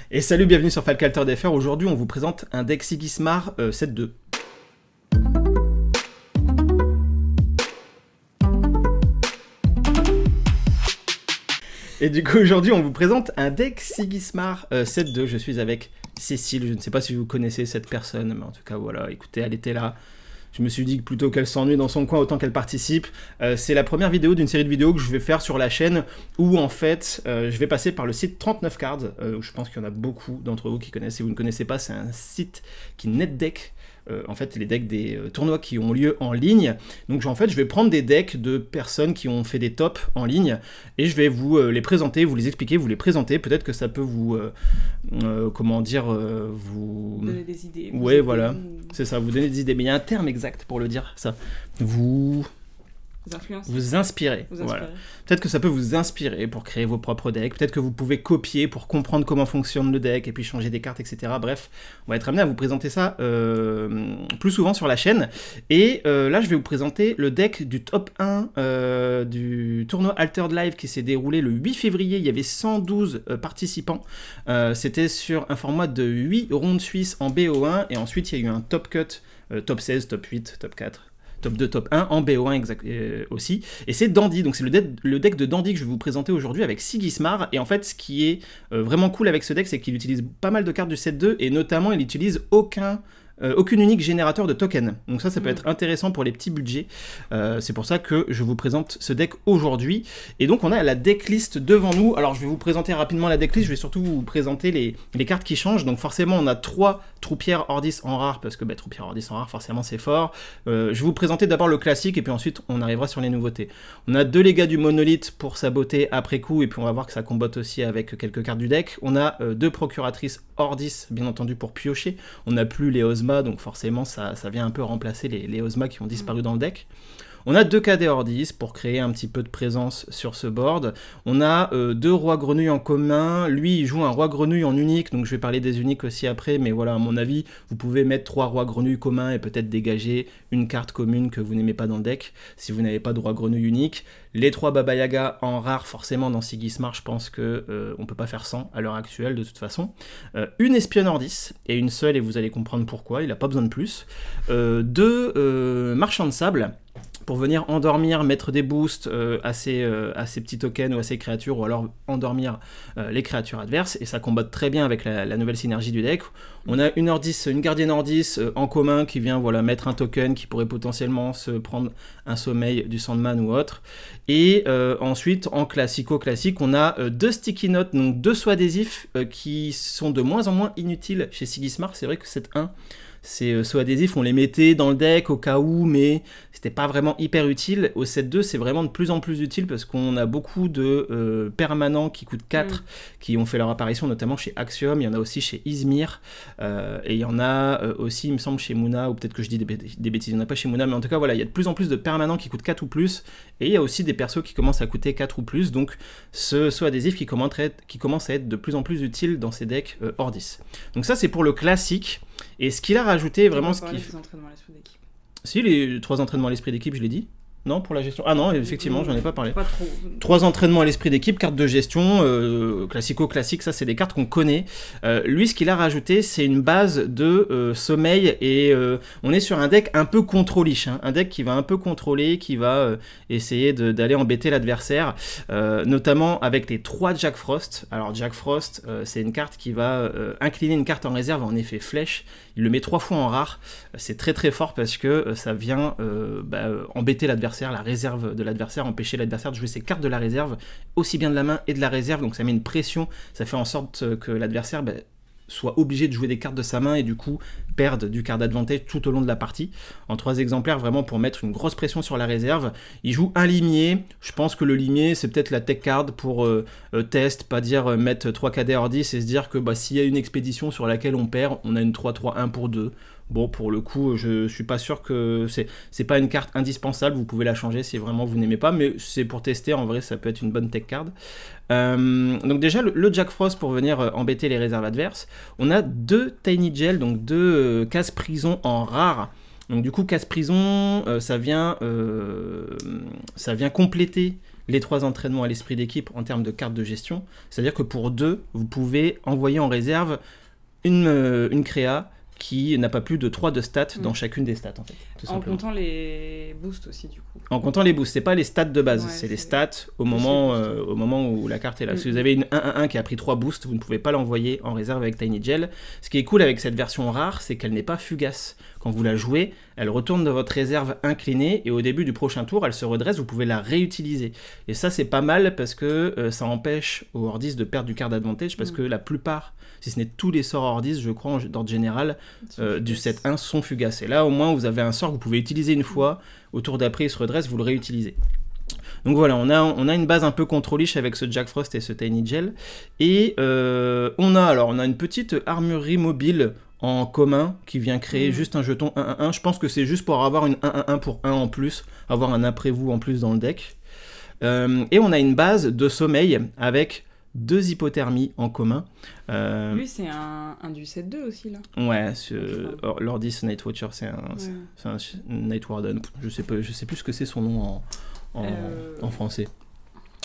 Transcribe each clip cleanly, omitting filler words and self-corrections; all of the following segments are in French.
Et salut, bienvenue sur FalcalterDFR. Aujourd'hui, on vous présente un deck Sigismar 7-2. Et du coup, aujourd'hui, on vous présente un deck Sigismar 7-2. Je suis avec Cécile. Je ne sais pas si vous connaissez cette personne, mais en tout cas, voilà, écoutez, elle était là. Je me suis dit que plutôt qu'elle s'ennuie dans son coin, autant qu'elle participe. C'est la première vidéo d'une série de vidéos que je vais faire sur la chaîne, où en fait, je vais passer par le site 39 Cards, où je pense qu'il y en a beaucoup d'entre vous qui connaissent. Si vous ne connaissez pas, c'est un site qui net deck. En fait, les decks des tournois qui ont lieu en ligne. Donc en fait, je vais prendre des decks de personnes qui ont fait des tops en ligne, et je vais vous les présenter, vous les expliquer, vous les présenter. Peut-être que ça peut vous, comment dire, vous... donner des idées. Ouais, voilà, c'est ça, vous donner des idées. Mais il y a un terme exact pour le dire, ça. Vous inspirez. Voilà. Peut-être que ça peut vous inspirer pour créer vos propres decks. Peut-être que vous pouvez copier pour comprendre comment fonctionne le deck et puis changer des cartes, etc. Bref, on va être amené à vous présenter ça plus souvent sur la chaîne. Et là, je vais vous présenter le deck du top 1 du tournoi Altered Live qui s'est déroulé le 8 février. Il y avait 112 participants. C'était sur un format de 8 rondes suisses en BO1. Et ensuite, il y a eu un top cut, top 16, top 8, top 4. Top 2, top 1, en BO1 aussi. Et c'est Dandy, donc c'est le deck de Dandy que je vais vous présenter aujourd'hui avec Sigismar. Et en fait, ce qui est vraiment cool avec ce deck, c'est qu'il utilise pas mal de cartes du 7-2, et notamment, il n'utilise aucune unique générateur de tokens. Donc ça peut être intéressant pour les petits budgets. C'est pour ça que je vous présente ce deck aujourd'hui. Et donc on a la decklist devant nous. Alors je vais vous présenter rapidement la decklist. Je vais surtout vous présenter les cartes qui changent. Donc forcément on a 3 Troupières Ordis en rare, parce que Troupières Ordis en rare forcément c'est fort. Je vais vous présenter d'abord le classique, et puis ensuite on arrivera sur les nouveautés. On a 2 Légats du Monolithe pour saboter après coup, et puis on va voir que ça combotte aussi avec quelques cartes du deck. On a 2 Procuratrices Ordis, bien entendu, pour piocher. On n'a plus les Ozma, donc forcément ça vient un peu remplacer les Ozma qui ont disparu dans le deck. On a 2 KD Ordis pour créer un petit peu de présence sur ce board. On a 2 Rois Grenouilles en commun. Lui, il joue un Roi Grenouille en unique, donc je vais parler des uniques aussi après, mais voilà, à mon avis, vous pouvez mettre 3 Rois Grenouilles communs et peut-être dégager une carte commune que vous n'aimez pas dans le deck, si vous n'avez pas de Roi Grenouille unique. Les 3 Baba Yaga en rare, forcément, dans Sigismar, je pense que on peut pas faire sans à l'heure actuelle, de toute façon. Une Espionne Ordis, et une seule, et vous allez comprendre pourquoi, il n'a pas besoin de plus. 2 Marchands de Sable, pour venir endormir, mettre des boosts à ces petits tokens ou à ces créatures, ou alors endormir les créatures adverses, et ça combatte très bien avec la nouvelle synergie du deck. On a une gardienne Ordis en commun qui vient mettre un token qui pourrait potentiellement se prendre un sommeil du Sandman ou autre. Et ensuite, en classico-classique, on a 2 sticky notes, donc 2 sauts adhésifs qui sont de moins en moins inutiles chez Sigismar. C'est vrai que c'est ces sauts adhésifs, on les mettait dans le deck au cas où, mais c'était pas vraiment hyper utile. Au 7-2, c'est vraiment de plus en plus utile, parce qu'on a beaucoup de permanents qui coûtent 4, qui ont fait leur apparition, notamment chez Axiom. Il y en a aussi chez Izmir, et il y en a aussi, il me semble, chez Muna, ou peut-être que je dis des bêtises, il n'y en a pas chez Muna, mais en tout cas, voilà, il y a de plus en plus de permanents qui coûtent 4 ou plus, et il y a aussi des persos qui commencent à coûter 4 ou plus, donc ce saut adhésif qui commence à être de plus en plus utile dans ces decks Ordis. Donc ça, c'est pour le classique. Et ce qu'il a rajouté, vraiment ce qui... Si, les 3 entraînements à l'esprit d'équipe, je l'ai dit. Non, pour la gestion. Ah non, effectivement, j'en ai pas parlé. Pas trop. 3 entraînements à l'esprit d'équipe, carte de gestion, classico-classique, ça c'est des cartes qu'on connaît. Lui, ce qu'il a rajouté, c'est une base de sommeil, et on est sur un deck un peu contrôlish, hein, un deck qui va un peu contrôler, qui va essayer d'aller embêter l'adversaire, notamment avec les 3 Jack Frost. Alors Jack Frost, c'est une carte qui va incliner une carte en réserve en effet flèche. Il le met 3 fois en rare. C'est très très fort parce que ça vient embêter l'adversaire, la réserve de l'adversaire, empêcher l'adversaire de jouer ses cartes de la réserve, aussi bien de la main et de la réserve. Donc ça met une pression, ça fait en sorte que l'adversaire soit obligé de jouer des cartes de sa main, et du coup perdre du card advantage tout au long de la partie. En 3 exemplaires, vraiment pour mettre une grosse pression sur la réserve. Il joue un limier. Je pense que le limier, c'est peut-être la tech card pour test, pas dire mettre 3 KD Ordis et se dire que s'il y a une expédition sur laquelle on perd, on a une 3-3-1 pour 2. Bon, pour le coup, je suis pas sûr que c'est pas une carte indispensable. Vous pouvez la changer si vraiment vous n'aimez pas, mais c'est pour tester. En vrai, ça peut être une bonne tech card. Donc déjà, le Jack Frost pour venir embêter les réserves adverses. On a 2 Tiny Gel, donc 2 casse prison en rare. Donc du coup, casse prison, ça vient compléter les 3 entraînements à l'esprit d'équipe en termes de cartes de gestion. C'est-à-dire que pour 2, vous pouvez envoyer en réserve une créa qui n'a pas plus de 3 de stats dans chacune des stats, en fait. En comptant les boosts aussi, du coup. En comptant les boosts, c'est pas les stats de base, c'est les stats au moment où la carte est là. Si vous avez une 1-1-1 qui a pris 3 boosts, vous ne pouvez pas l'envoyer en réserve avec Tiny Gel. Ce qui est cool avec cette version rare, c'est qu'elle n'est pas fugace. Quand vous la jouez, elle retourne dans votre réserve inclinée et au début du prochain tour, elle se redresse, vous pouvez la réutiliser. Et ça, c'est pas mal parce que ça empêche aux Hordistes de perdre du card advantage parce que la plupart, si ce n'est tous les sorts Hordistes, je crois, d'ordre général, du set 1 sont fugaces. Et là, au moins, vous avez un sort que vous pouvez utiliser une fois, au tour d'après, il se redresse, vous le réutilisez. Donc voilà, on a une base un peu contrôliche avec ce Jack Frost et ce Tiny Gel. Et on a une petite armurerie mobile en commun qui vient créer juste un jeton 1-1-1. Je pense que c'est juste pour avoir une 1-1-1 pour 1 en plus, avoir un après-vous en plus dans le deck. Et on a une base de sommeil avec 2 hypothermies en commun. Lui, c'est un du set 2 aussi, là. Ouais, Lordis Night Watcher, c'est un Night Warden. Je sais plus ce que c'est son nom en français.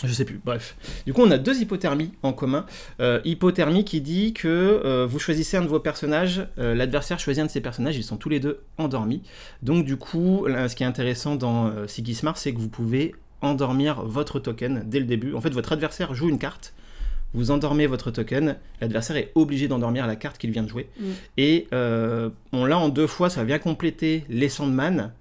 Je sais plus, bref. Du coup, on a 2 hypothermies en commun. Hypothermie qui dit que vous choisissez un de vos personnages, l'adversaire choisit un de ses personnages, ils sont tous les 2 endormis. Donc du coup, là, ce qui est intéressant dans Sigismar, c'est que vous pouvez endormir votre token dès le début. En fait, votre adversaire joue une carte, vous endormez votre token, l'adversaire est obligé d'endormir la carte qu'il vient de jouer. Et on l'a en 2 fois, ça vient compléter les Sandman,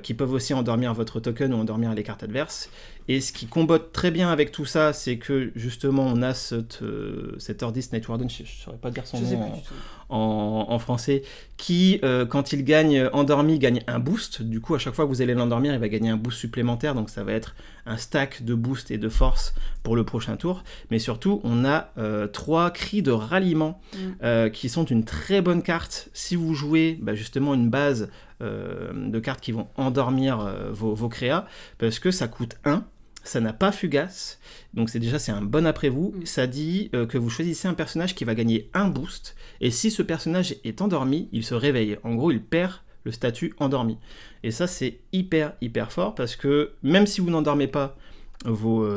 qui peuvent aussi endormir votre token ou endormir les cartes adverses. Et ce qui combotte très bien avec tout ça, c'est que justement on a cet Hordist Night Warden, je ne saurais pas dire son nom en français, qui quand il gagne endormi, gagne un boost. Du coup, à chaque fois que vous allez l'endormir, il va gagner un boost supplémentaire, donc ça va être un stack de boost et de force pour le prochain tour. Mais surtout, on a 3 cris de ralliement qui sont une très bonne carte si vous jouez justement une base de cartes qui vont endormir vos créas, parce que ça coûte 1, ça n'a pas fugace, donc c'est un bon après-vous. Ça dit que vous choisissez un personnage qui va gagner un boost, et si ce personnage est endormi, il se réveille. En gros, il perd le statut endormi. Et ça, c'est hyper fort, parce que même si vous n'endormez pas vos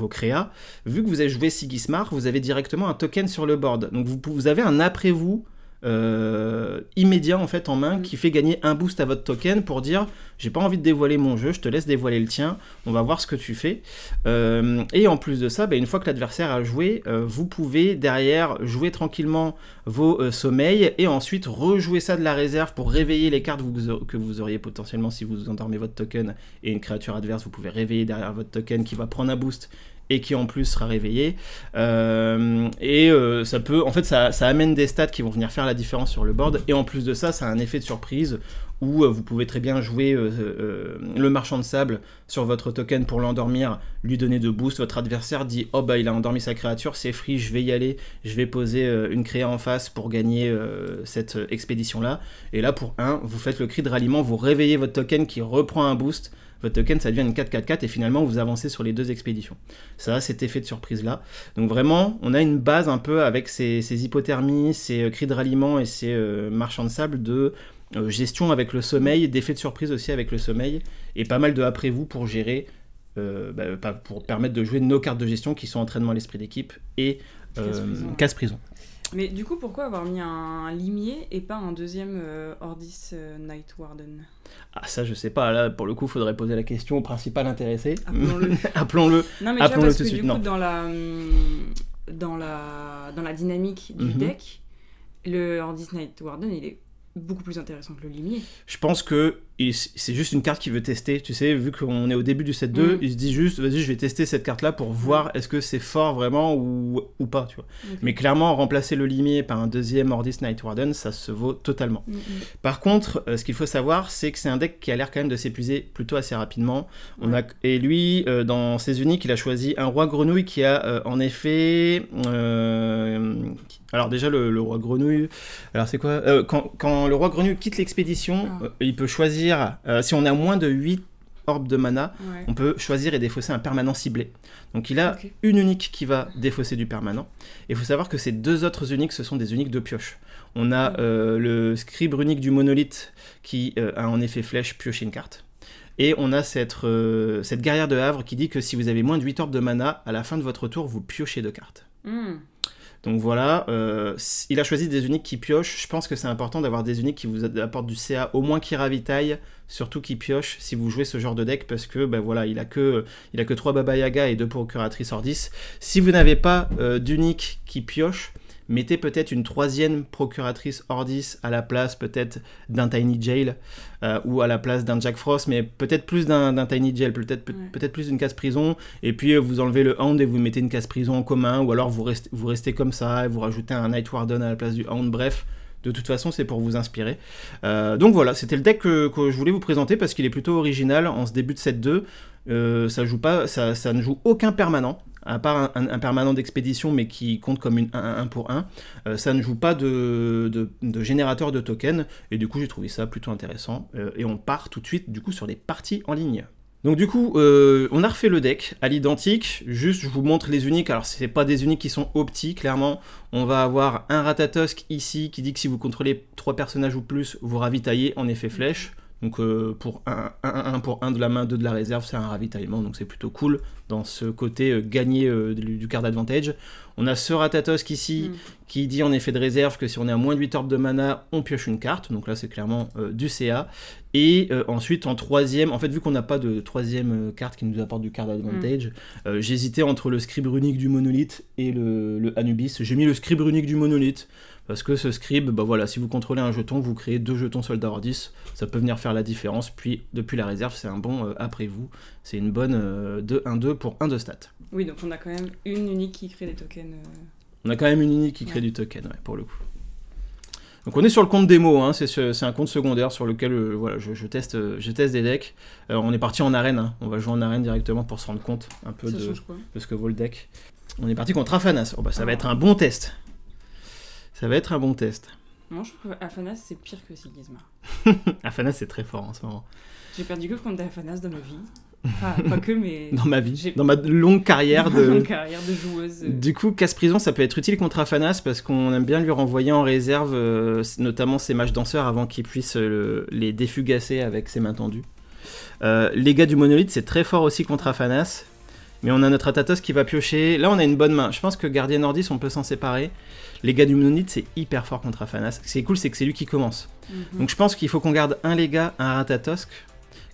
créas, vu que vous avez joué Sigismar, vous avez directement un token sur le board. Donc vous avez un après-vous immédiat en fait en main qui fait gagner un boost à votre token pour dire j'ai pas envie de dévoiler mon jeu, je te laisse dévoiler le tien, on va voir ce que tu fais. Et en plus de ça, une fois que l'adversaire a joué, vous pouvez derrière jouer tranquillement vos sommeils et ensuite rejouer ça de la réserve pour réveiller les cartes que vous auriez potentiellement si vous endormez votre token et une créature adverse, vous pouvez réveiller derrière votre token qui va prendre un boost et qui en plus sera réveillé. Ça peut, en fait, ça amène des stats qui vont venir faire la différence sur le board, et en plus de ça, ça a un effet de surprise où vous pouvez très bien jouer le marchand de sable sur votre token pour l'endormir, lui donner de boost. Votre adversaire dit « Oh il a endormi sa créature, c'est free, je vais y aller, je vais poser une créa en face pour gagner cette expédition-là. » Et là, pour 1, vous faites le cri de ralliement, vous réveillez votre token qui reprend un boost, votre token ça devient une 4-4-4 et finalement vous avancez sur les 2 expéditions. Ça a cet effet de surprise là. Donc vraiment, on a une base un peu avec ces hypothermies, ces cris de ralliement et ces marchands de sable de gestion avec le sommeil, d'effets de surprise aussi avec le sommeil, et pas mal de après-vous pour gérer, pour permettre de jouer nos cartes de gestion qui sont entraînement à l'esprit d'équipe et casse-prison. Mais du coup, pourquoi avoir mis un limier et pas un deuxième Hordis Night Warden ? Ah ça je sais pas, là pour le coup faudrait poser la question au principal intéressé. Appelons-le. Appelons-le. Non mais appelons-le parce tout de que suite. Du coup dans la dynamique du deck, le Hordis Night Warden il est beaucoup plus intéressant que le limier. Je pense que c'est juste une carte qu'il veut tester, tu sais, vu qu'on est au début du set 2, il se dit juste, vas-y, je vais tester cette carte-là pour voir est-ce que c'est fort vraiment ou pas, tu vois. Mais clairement, remplacer le limier par un deuxième Hordis Night Warden, ça se vaut totalement. Par contre, ce qu'il faut savoir, c'est que c'est un deck qui a l'air quand même de s'épuiser plutôt assez rapidement. Et lui, dans ses uniques, il a choisi un roi grenouille qui a en effet... alors déjà, le roi grenouille... Alors c'est quoi quand le roi grenouille quitte l'expédition, il peut choisir... si on a moins de 8 orbes de mana, on peut choisir et défausser un permanent ciblé. Donc il a une unique qui va défausser du permanent. Et il faut savoir que ces 2 autres uniques, ce sont des uniques de pioche. On a le scribe unique du monolithe qui a en effet flèche piocher une carte. Et on a cette guerrière de Havre qui dit que si vous avez moins de 8 orbes de mana, à la fin de votre tour, vous piochez 2 cartes. Donc voilà, il a choisi des uniques qui piochent. Je pense que c'est important d'avoir des uniques qui vous apportent du CA, au moins qui ravitaillent, surtout qui piochent si vous jouez ce genre de deck, parce que ben voilà, il a que 3 Baba Yaga et 2 procuratrices Ordis. Si vous n'avez pas d'unique qui pioche, mettez peut-être une 3e procuratrice Ordis à la place peut-être d'un Tiny Jail ou à la place d'un Jack Frost, mais peut-être plus d'un Tiny Jail, peut-être plus d'une case prison, et puis vous enlevez le Hound et vous mettez une case prison en commun, ou alors vous restez comme ça et vous rajoutez un Night Warden à la place du Hound, bref. De toute façon, c'est pour vous inspirer. Donc voilà, c'était le deck que je voulais vous présenter parce qu'il est plutôt original en ce début de set 2. Ça ne joue aucun permanent, à part un permanent d'expédition, mais qui compte comme une 1 pour 1. Ça ne joue pas de générateur de tokens, et du coup j'ai trouvé ça plutôt intéressant. Et on part tout de suite du coup sur les parties en ligne. Donc du coup, on a refait le deck à l'identique, juste je vous montre les uniques, alors c'est pas des uniques qui sont opti, clairement, on va avoir un Ratatosk ici qui dit que si vous contrôlez 3 personnages ou plus, vous ravitaillez en effet flèche, donc pour 1 pour 1 de la main, 2 de la réserve, c'est un ravitaillement, donc c'est plutôt cool dans ce côté gagné du card advantage. On a ce Ratatosk ici qui dit en effet de réserve que si on est à moins de 8 orbes de mana, on pioche une carte, donc là c'est clairement du CA. Et ensuite en 3e, en fait vu qu'on n'a pas de 3e carte qui nous apporte du card advantage, j'hésitais entre le scribe runique du monolithe et le Anubis. J'ai mis le scribe runique du monolithe, parce que ce scribe, bah voilà, si vous contrôlez un jeton, vous créez 2 jetons soldats Ordis, ça peut venir faire la différence, puis depuis la réserve, c'est un bon après vous, c'est une bonne 2-1-2 pour 1 de stats. Oui, donc on a quand même une unique qui crée des tokens. On a quand même une unique qui crée du token, ouais, pour le coup. Donc on est sur le compte démo, hein, c'est un compte secondaire sur lequel voilà, je teste des decks. On est parti en arène, hein. On va jouer en arène directement pour se rendre compte un peu de ce que vaut le deck. On est parti contre Afanas, oh, bah, ça va être un bon test. Ça va être un bon test. Moi je trouve que Afanas c'est pire que Sigisma. Afanas c'est très fort en ce moment. J'ai perdu que contre Afanas dans ma vie. Enfin, pas que, mais... Dans ma vie, dans ma longue carrière de... joueuse. Du coup, casse-prison, ça peut être utile contre Afanas parce qu'on aime bien lui renvoyer en réserve, notamment ses mages danseurs, avant qu'il puisse les défugasser avec ses mains tendues. Les gars du monolithe, c'est très fort aussi contre Afanas. Mais on a notre Ratatosk qui va piocher. Là, on a une bonne main. Je pense que Guardian Ordis, on peut s'en séparer. Les gars du monolithe, c'est hyper fort contre Afanas. Ce qui est cool, c'est que c'est lui qui commence. Donc je pense qu'il faut qu'on garde un Lega, un Ratatosk.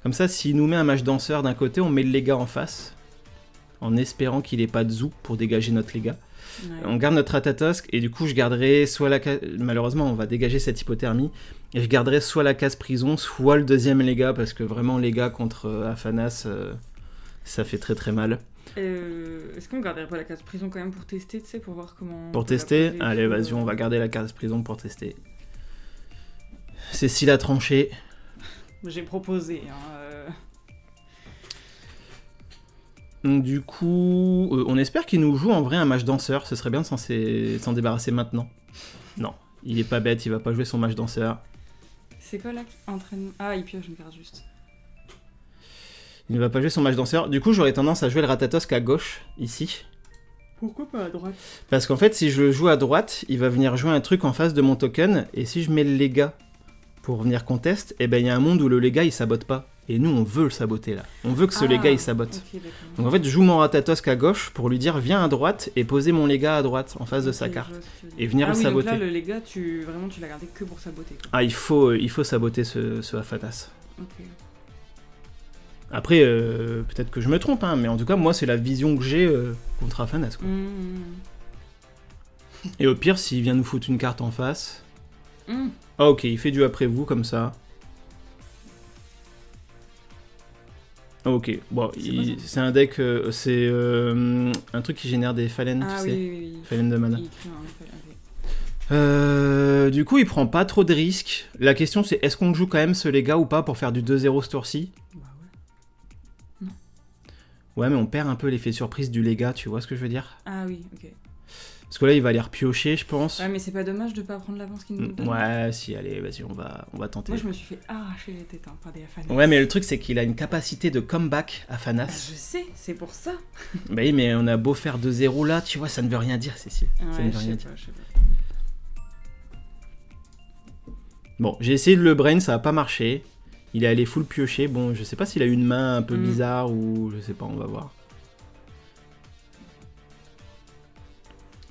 Comme ça, s'il nous met un mage danseur d'un côté, on met le Lega en face, en espérant qu'il n'ait pas de zoo pour dégager notre Lega. Ouais. On garde notre Ratatosk, et du coup, je garderai soit la case... Malheureusement, on va dégager cette hypothermie, et je garderai soit la case prison, soit le deuxième Lega, parce que vraiment, Lega contre Afanas, ça fait très très mal. Est-ce qu'on garderait pas la case prison quand même pour tester, tu sais, pour voir comment... Pour tester ? Allez, vas-y, on va garder la case prison pour tester. Cécile a tranché. J'ai proposé, Donc, du coup, on espère qu'il nous joue en vrai un mage danseur. Ce serait bien de s'en débarrasser maintenant. Non, il est pas bête, il va pas jouer son mage danseur. C'est quoi là, entraînement ? Ah, il pioche une carte juste. Il ne va pas jouer son mage danseur. Du coup, j'aurais tendance à jouer le Ratatosk à gauche, ici. Pourquoi pas à droite ? Parce qu'en fait, si je le joue à droite, il va venir jouer un truc en face de mon token. Et si je mets le Lega pour venir contest, eh ben il y a un monde où le Lega il sabote pas. Et nous on veut le saboter là. On veut que ce Lega il sabote. Okay, donc en fait je joue mon Ratatosk à gauche pour lui dire viens à droite et poser mon Lega à droite en face de sa carte. Et venir le saboter. Donc là le Lega tu l'as gardé que pour saboter. Quoi. Ah il faut saboter ce Afanas. Okay. Après peut-être que je me trompe hein, mais en tout cas moi c'est la vision que j'ai contre Afanas quoi. Et au pire s'il vient nous foutre une carte en face. Ah ok, il fait du après vous comme ça. Ok, bon, c'est un deck, c'est un truc qui génère des phalènes, tu sais. Oui. Phalènes de mana. Du coup, il prend pas trop de risques. La question c'est, est-ce qu'on joue quand même ce Lega ou pas pour faire du 2-0 ce tour-ci ? Bah ouais. Non. Ouais, mais on perd un peu l'effet surprise du Lega, tu vois ce que je veux dire ? Ah oui, ok. Parce que là, il va aller repiocher, je pense. Ouais, mais c'est pas dommage de pas prendre l'avance qu'il nous donne. Ouais, si, allez, vas-y, on va tenter. Moi, je me suis fait arracher les têtes par des Afanas. Ouais, mais le truc, c'est qu'il a une capacité de comeback, Afanas. Bah, je sais, c'est pour ça. Bah oui, mais on a beau faire 2-0 là, tu vois, ça ne veut rien dire, Cécile. Ouais, ça ne veut rien dire. Je sais pas. Bon, j'ai essayé de le brain, ça a pas marché. Il est allé full piocher. Bon, je sais pas s'il a une main un peu Mm. bizarre ou je sais pas, on va voir.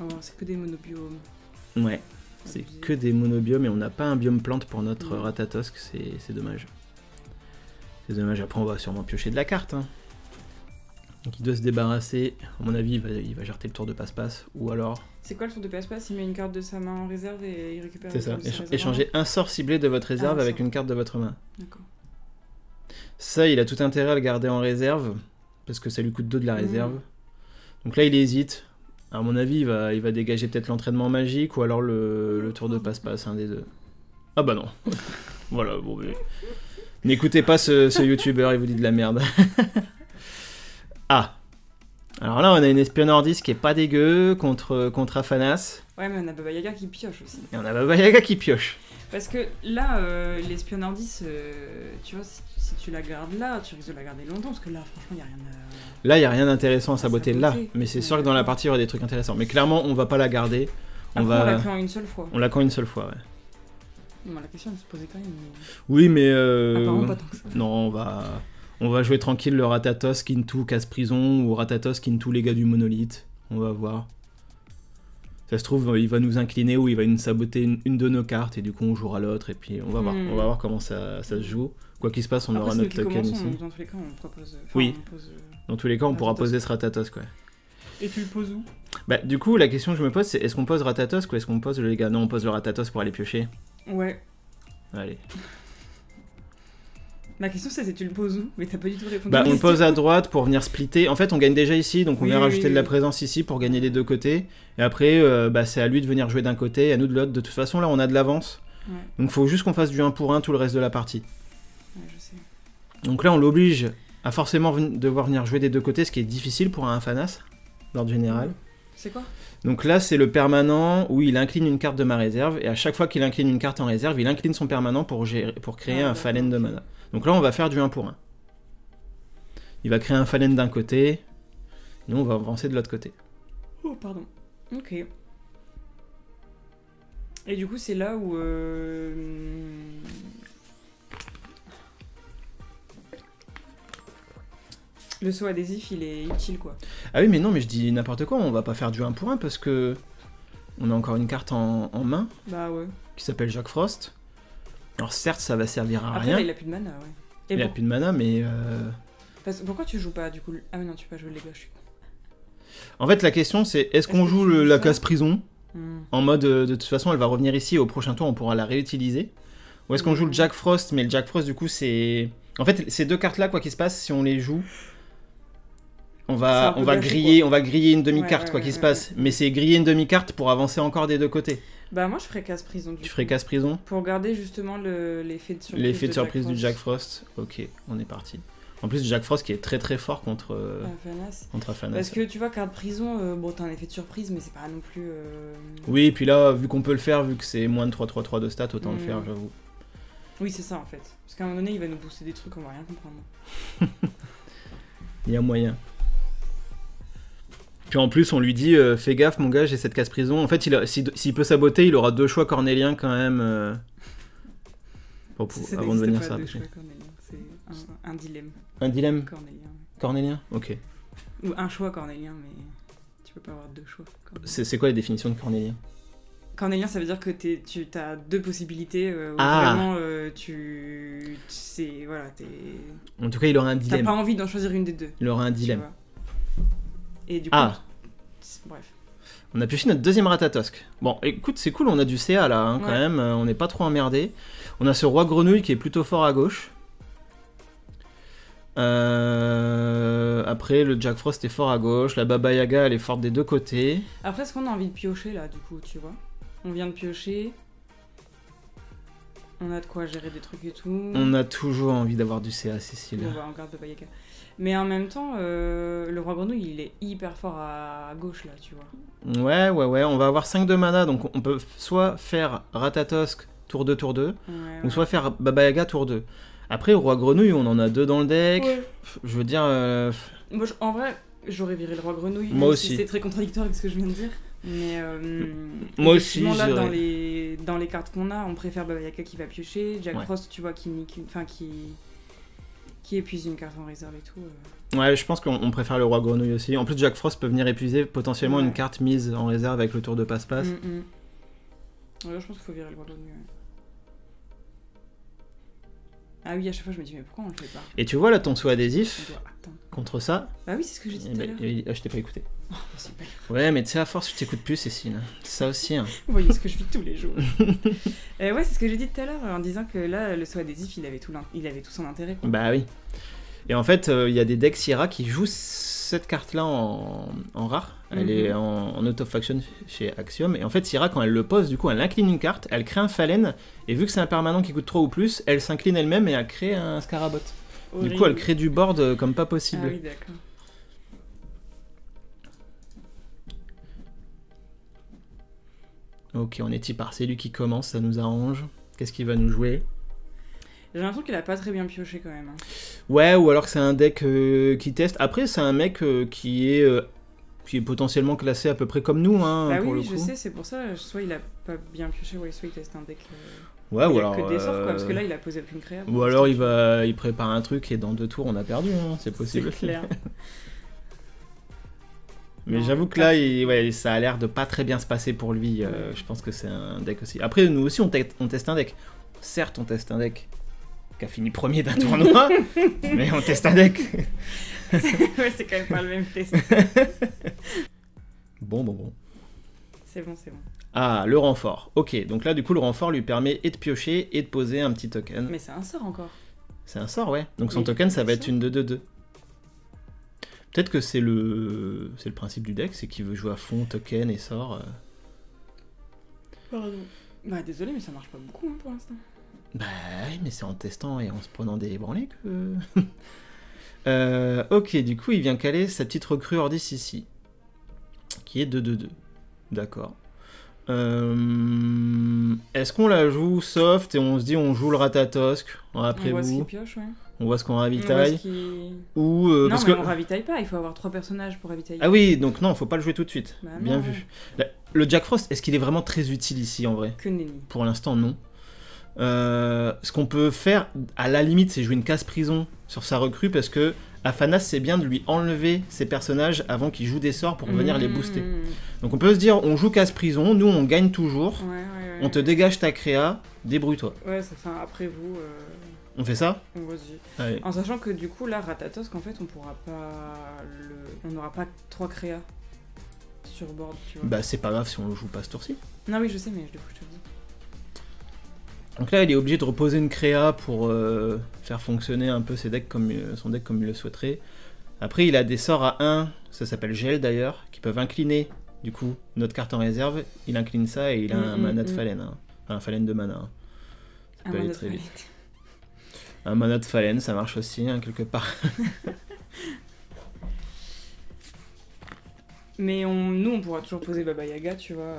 Oh, c'est que des monobiomes. Ouais, c'est Abusé. que des monobiomes et on n'a pas un biome plante pour notre Mm. Ratatosk, c'est dommage. C'est dommage, après on va sûrement piocher de la carte. Hein. Donc il doit se débarrasser, à mon avis il va jarter le tour de passe-passe, ou alors... C'est quoi le tour de passe-passe? Il met une carte de sa main en réserve et il récupère C'est une ça, carte de sa réserve. échanger un sort ciblé de votre réserve Ah, avec ça. une carte de votre main. D'accord. Ça, il a tout intérêt à le garder en réserve, parce que ça lui coûte 2 de la réserve. Donc là, il hésite. À mon avis, il va dégager peut-être l'entraînement magique, ou alors le tour de passe-passe, un des deux. Ah bah non. Voilà, bon, mais... N'écoutez pas ce youtubeur, il vous dit de la merde. Ah. Alors là, on a une espionnordis qui est pas dégueu contre Afanas. Ouais, mais on a Baba Yaga qui pioche aussi. Et on a Baba Yaga qui pioche. Parce que là, l'espionnardis, tu vois, si tu la gardes là, tu risques de la garder longtemps, parce que là, franchement, il n'y a rien à... Là, il n'y a rien d'intéressant à saboter là, saboter. mais c'est sûr que dans la partie, il y aura des trucs intéressants. Mais clairement, on va pas la garder. Après, on l'a pris en une seule fois. On l'a qu'en une seule fois, ouais. Bon, la question, elle se posait quand même. Mais... Oui, mais... Apparemment, pas tant que ça. Non, on va jouer tranquille le Ratatosk into casse-prison ou Ratatosk into les gars du monolithe. On va voir. Ça se trouve, il va nous incliner ou il va nous saboter une de nos cartes et du coup on jouera l'autre et puis on va voir. On va voir comment ça se joue. Quoi qu'il se passe, on Après, aura c'est nous notre qui token commençons, ici. dans tous les cas, on propose... Oui. on pose, Dans tous les cas, on pourra Ratatosk. poser ce Ratatosk, ouais. Et tu le poses où? Bah, du coup, la question que je me pose, c'est est-ce qu'on pose Ratatosk ou est-ce qu'on pose les gars? Non, on pose le Ratatosk pour aller piocher. Ouais. Allez. Ma question, c'est tu le poses où? Mais t'as pas du tout répondu. Bah, à la on le question. pose à droite pour venir splitter. En fait, on gagne déjà ici, donc on Oui, vient oui, rajouter oui, de la oui. présence ici pour gagner des deux côtés. Et après, bah, c'est à lui de venir jouer d'un côté et à nous de l'autre. De toute façon, là, on a de l'avance. Ouais, Donc, faut juste qu'on fasse du 1 pour 1 tout le reste de la partie. ouais, je sais. Donc là, on l'oblige à forcément devoir venir jouer des deux côtés, ce qui est difficile pour un Afanas, d'ordre général. C'est quoi? Donc là, c'est le permanent où il incline une carte de ma réserve, et à chaque fois qu'il incline une carte en réserve, il incline son permanent pour créer un d'accord, phalène de ok. mana. Donc là, on va faire du 1 pour 1. Il va créer un phalène d'un côté, nous, on va avancer de l'autre côté. Oh, pardon. Ok. Et du coup, c'est là où... le saut adhésif, il est utile, quoi. Ah oui, mais non, mais je dis n'importe quoi, on va pas faire du 1 pour 1 parce que on a encore une carte en main Bah ouais. qui s'appelle Jack Frost. Alors certes, ça va servir à Après, rien. là, il a plus de mana, ouais. Et Il a pour- plus de mana, mais... pourquoi tu joues pas, du coup... Ah mais non, tu peux pas jouer les gars, je suis con. En fait, la question, c'est est-ce qu'on que joue tu joues la ça case prison Hmm. en mode de toute façon, elle va revenir ici, au prochain tour, on pourra la réutiliser. Ou est-ce qu'on joue le Jack Frost, mais le Jack Frost, du coup, c'est... En fait, ces deux cartes-là, quoi qu'il se passe, si on les joue, on C'est un va, peu on va gâché, griller, quoi. on va griller une demi-carte, Ouais, quoi ouais, qu'il se ouais, passe. Mais c'est griller une demi-carte pour avancer encore des deux côtés. Bah moi, je ferais casse prison, du Tu coup. ferais casse prison, Pour garder, justement, l'effet de surprise l'effet de surprise du Frost. Jack Frost. Ok, on est parti. En plus, Jack Frost qui est très très fort contre Afanas. Afanas. Parce que tu vois, carte prison, bon, t'as un effet de surprise, mais c'est pas non plus... Oui, puis là, vu qu'on peut le faire, vu que c'est moins de 3-3-3 de stats, autant le faire, j'avoue. Oui, c'est ça, en fait. Parce qu'à un moment donné, il va nous booster des trucs, on va rien comprendre. Il y a moyen. Puis en plus, on lui dit fais gaffe, mon gars, j'ai cette casse prison. En fait, s'il peut saboter, il aura 2 choix cornéliens quand même. Ça Avant de n'existe venir pas, ça. deux choix cornéliens. C'est un dilemme Un dilemme cornélien. Ouais. cornélien. Ok. Ou un choix cornélien, mais tu peux pas avoir deux choix. cornéliens. C'est quoi la définition de cornélien? Cornélien, ça veut dire que tu as deux possibilités où Ah. vraiment voilà, En tout cas, il aura un t'as dilemme. pas envie d'en choisir une des deux. Il aura un tu dilemme. vois. Et du coup, Ah. bref. On a pioché notre deuxième Ratatosk. Bon, écoute, c'est cool, on a du CA là, hein, quand Ouais. même. On n'est pas trop emmerdé. On a ce roi grenouille qui est plutôt fort à gauche. Après, le Jack Frost est fort à gauche. La Baba Yaga, elle est forte des deux côtés. Après, est-ce qu'on a envie de piocher là, du coup, tu vois? On vient de piocher. On a de quoi gérer des trucs et tout. On a toujours envie d'avoir du CA, Cécile. On va en garde de Bayaka. Mais en même temps, le roi grenouille, il est hyper fort à gauche là, tu vois. Ouais, on va avoir 5 de mana, donc on peut soit faire Ratatosk tour 2, tour 2, Ouais, ou soit faire Baba Yaga tour 2. Après, roi grenouille, on en a 2 dans le deck. Ouais. Je veux dire... Moi, en vrai, j'aurais viré le roi grenouille. Moi même si aussi. c'est très contradictoire avec ce que je viens de dire. Mais Moi aussi, effectivement, là, j'irais. dans les cartes qu'on a, on préfère Baba Yaga qui va piocher, Jack Ouais. Frost, tu vois, qui épuise une carte en réserve et tout. Ouais, je pense qu'on préfère le Roi Grenouille aussi. En plus, Jack Frost peut venir épuiser potentiellement Ouais. une carte mise en réserve avec le tour de passe-passe. Ouais, je pense qu'il faut virer le Roi Grenouille. Ouais. Ah oui, à chaque fois je me dis mais pourquoi on le fait pas? Et tu vois là ton On sous-adhésif doit attendre. contre ça. Bah oui, c'est ce que j'ai dit Eh tout à ben, l'heure. je t'ai pas écouté. Oh, bah, super. Ouais, mais tu sais, à force, je t'écoute plus, Cécile. C'est ça aussi. Hein. Vous voyez ce que je vis tous les jours. Ouais, c'est ce que j'ai dit tout à l'heure en disant que là, le saut adhésif, il avait tout son intérêt. Quoi. Bah oui. Et en fait, il y a des decks Sierra qui jouent cette carte-là en rare. Elle est en out of faction chez Axiom. Et en fait, Sierra, quand elle le pose, du coup, elle incline une carte, elle crée un Fallen. Et vu que c'est un permanent qui coûte 3 ou plus, elle s'incline elle-même et elle crée un Scarabot. Horrible. Du coup, elle crée du board comme pas Ah possible. oui, d'accord. Ok, on est typar. C'est lui qui commence, ça nous arrange. Qu'est-ce qu'il va nous jouer? J'ai l'impression qu'il a pas très bien pioché quand même. Hein. Ouais, ou alors que c'est un deck qui teste. Après, c'est un mec qui est potentiellement classé à peu près comme nous, hein, Bah pour oui, le je coup. sais, c'est pour ça. Soit il a pas bien pioché, soit il teste un deck. Ouais, il ou a alors. que des sorts, quoi, parce que là, il a posé aucune créa. Ou alors il prépare un truc et dans 2 tours on a perdu, hein, c'est possible. C'est clair. Mais Non, j'avoue que là, ouais, ça a l'air de pas très bien se passer pour lui. Je pense que c'est un deck aussi. Après, nous aussi, on teste un deck. Certes, on teste un deck qui a fini premier d'un tournoi, mais on teste un deck. Ouais, c'est quand même pas le même test. Bon. C'est bon. Ah, le renfort. Ok, donc là, du coup, le renfort lui permet et de piocher et de poser un petit token. Mais c'est un sort encore. C'est un sort, ouais. Donc son Oui, token, ça va bien être sûr. une 2-2-2. Peut-être que c'est le principe du deck, c'est qu'il veut jouer à fond token et sort. Pardon. Bah désolé, mais ça marche pas beaucoup hein, pour l'instant. Bah oui, mais c'est en testant et en se prenant des branlées que... ok, du coup, il vient caler sa petite recrue Ordis ici. Qui est 2-2-2. D'accord. Est-ce qu'on la joue soft et on se dit on joue le Ratatosk après On voit ce vous, qu'il pioche, ouais. on voit ce qu'on On voit ravitaille ce qu'il- ou Non, parce mais que on ravitaille pas, il faut avoir 3 personnages pour ravitailler. ah oui, donc non, faut pas le jouer tout de suite. Bah Bien non, vu. Le Jack Frost, est-ce qu'il est vraiment très utile ici en vrai? Que nenni. Pour l'instant, non. Ce qu'on peut faire, à la limite, c'est jouer une casse prison sur sa recrue parce que Afanas, c'est bien de lui enlever ses personnages avant qu'il joue des sorts pour venir les booster. Donc on peut se dire, on joue casse prison, nous on gagne toujours, Ouais. on te dégage ta créa, débrouille-toi. Ouais, ça fait un après vous. On fait ça? Vas-y. Allez. En sachant que du coup, là, Ratatosk, en fait, on pourra pas on n'aura pas 3 créas sur board, tu vois. Bah c'est pas grave si on le joue pas ce tour-ci. Non, oui, je sais, mais du coup, je te le dis. Donc là, il est obligé de reposer une créa pour faire fonctionner un peu son deck comme il le souhaiterait. Après, il a des sorts à 1, ça s'appelle gel d'ailleurs, qui peuvent incliner du coup notre carte en réserve. Il incline ça et il a un mana de Fallen, hein. Enfin, un Fallen de mana. Hein. Ça peut aller très vite. Un mana de Fallen, ça marche aussi, hein, quelque part. Mais nous, on pourra toujours poser Baba Yaga, tu vois.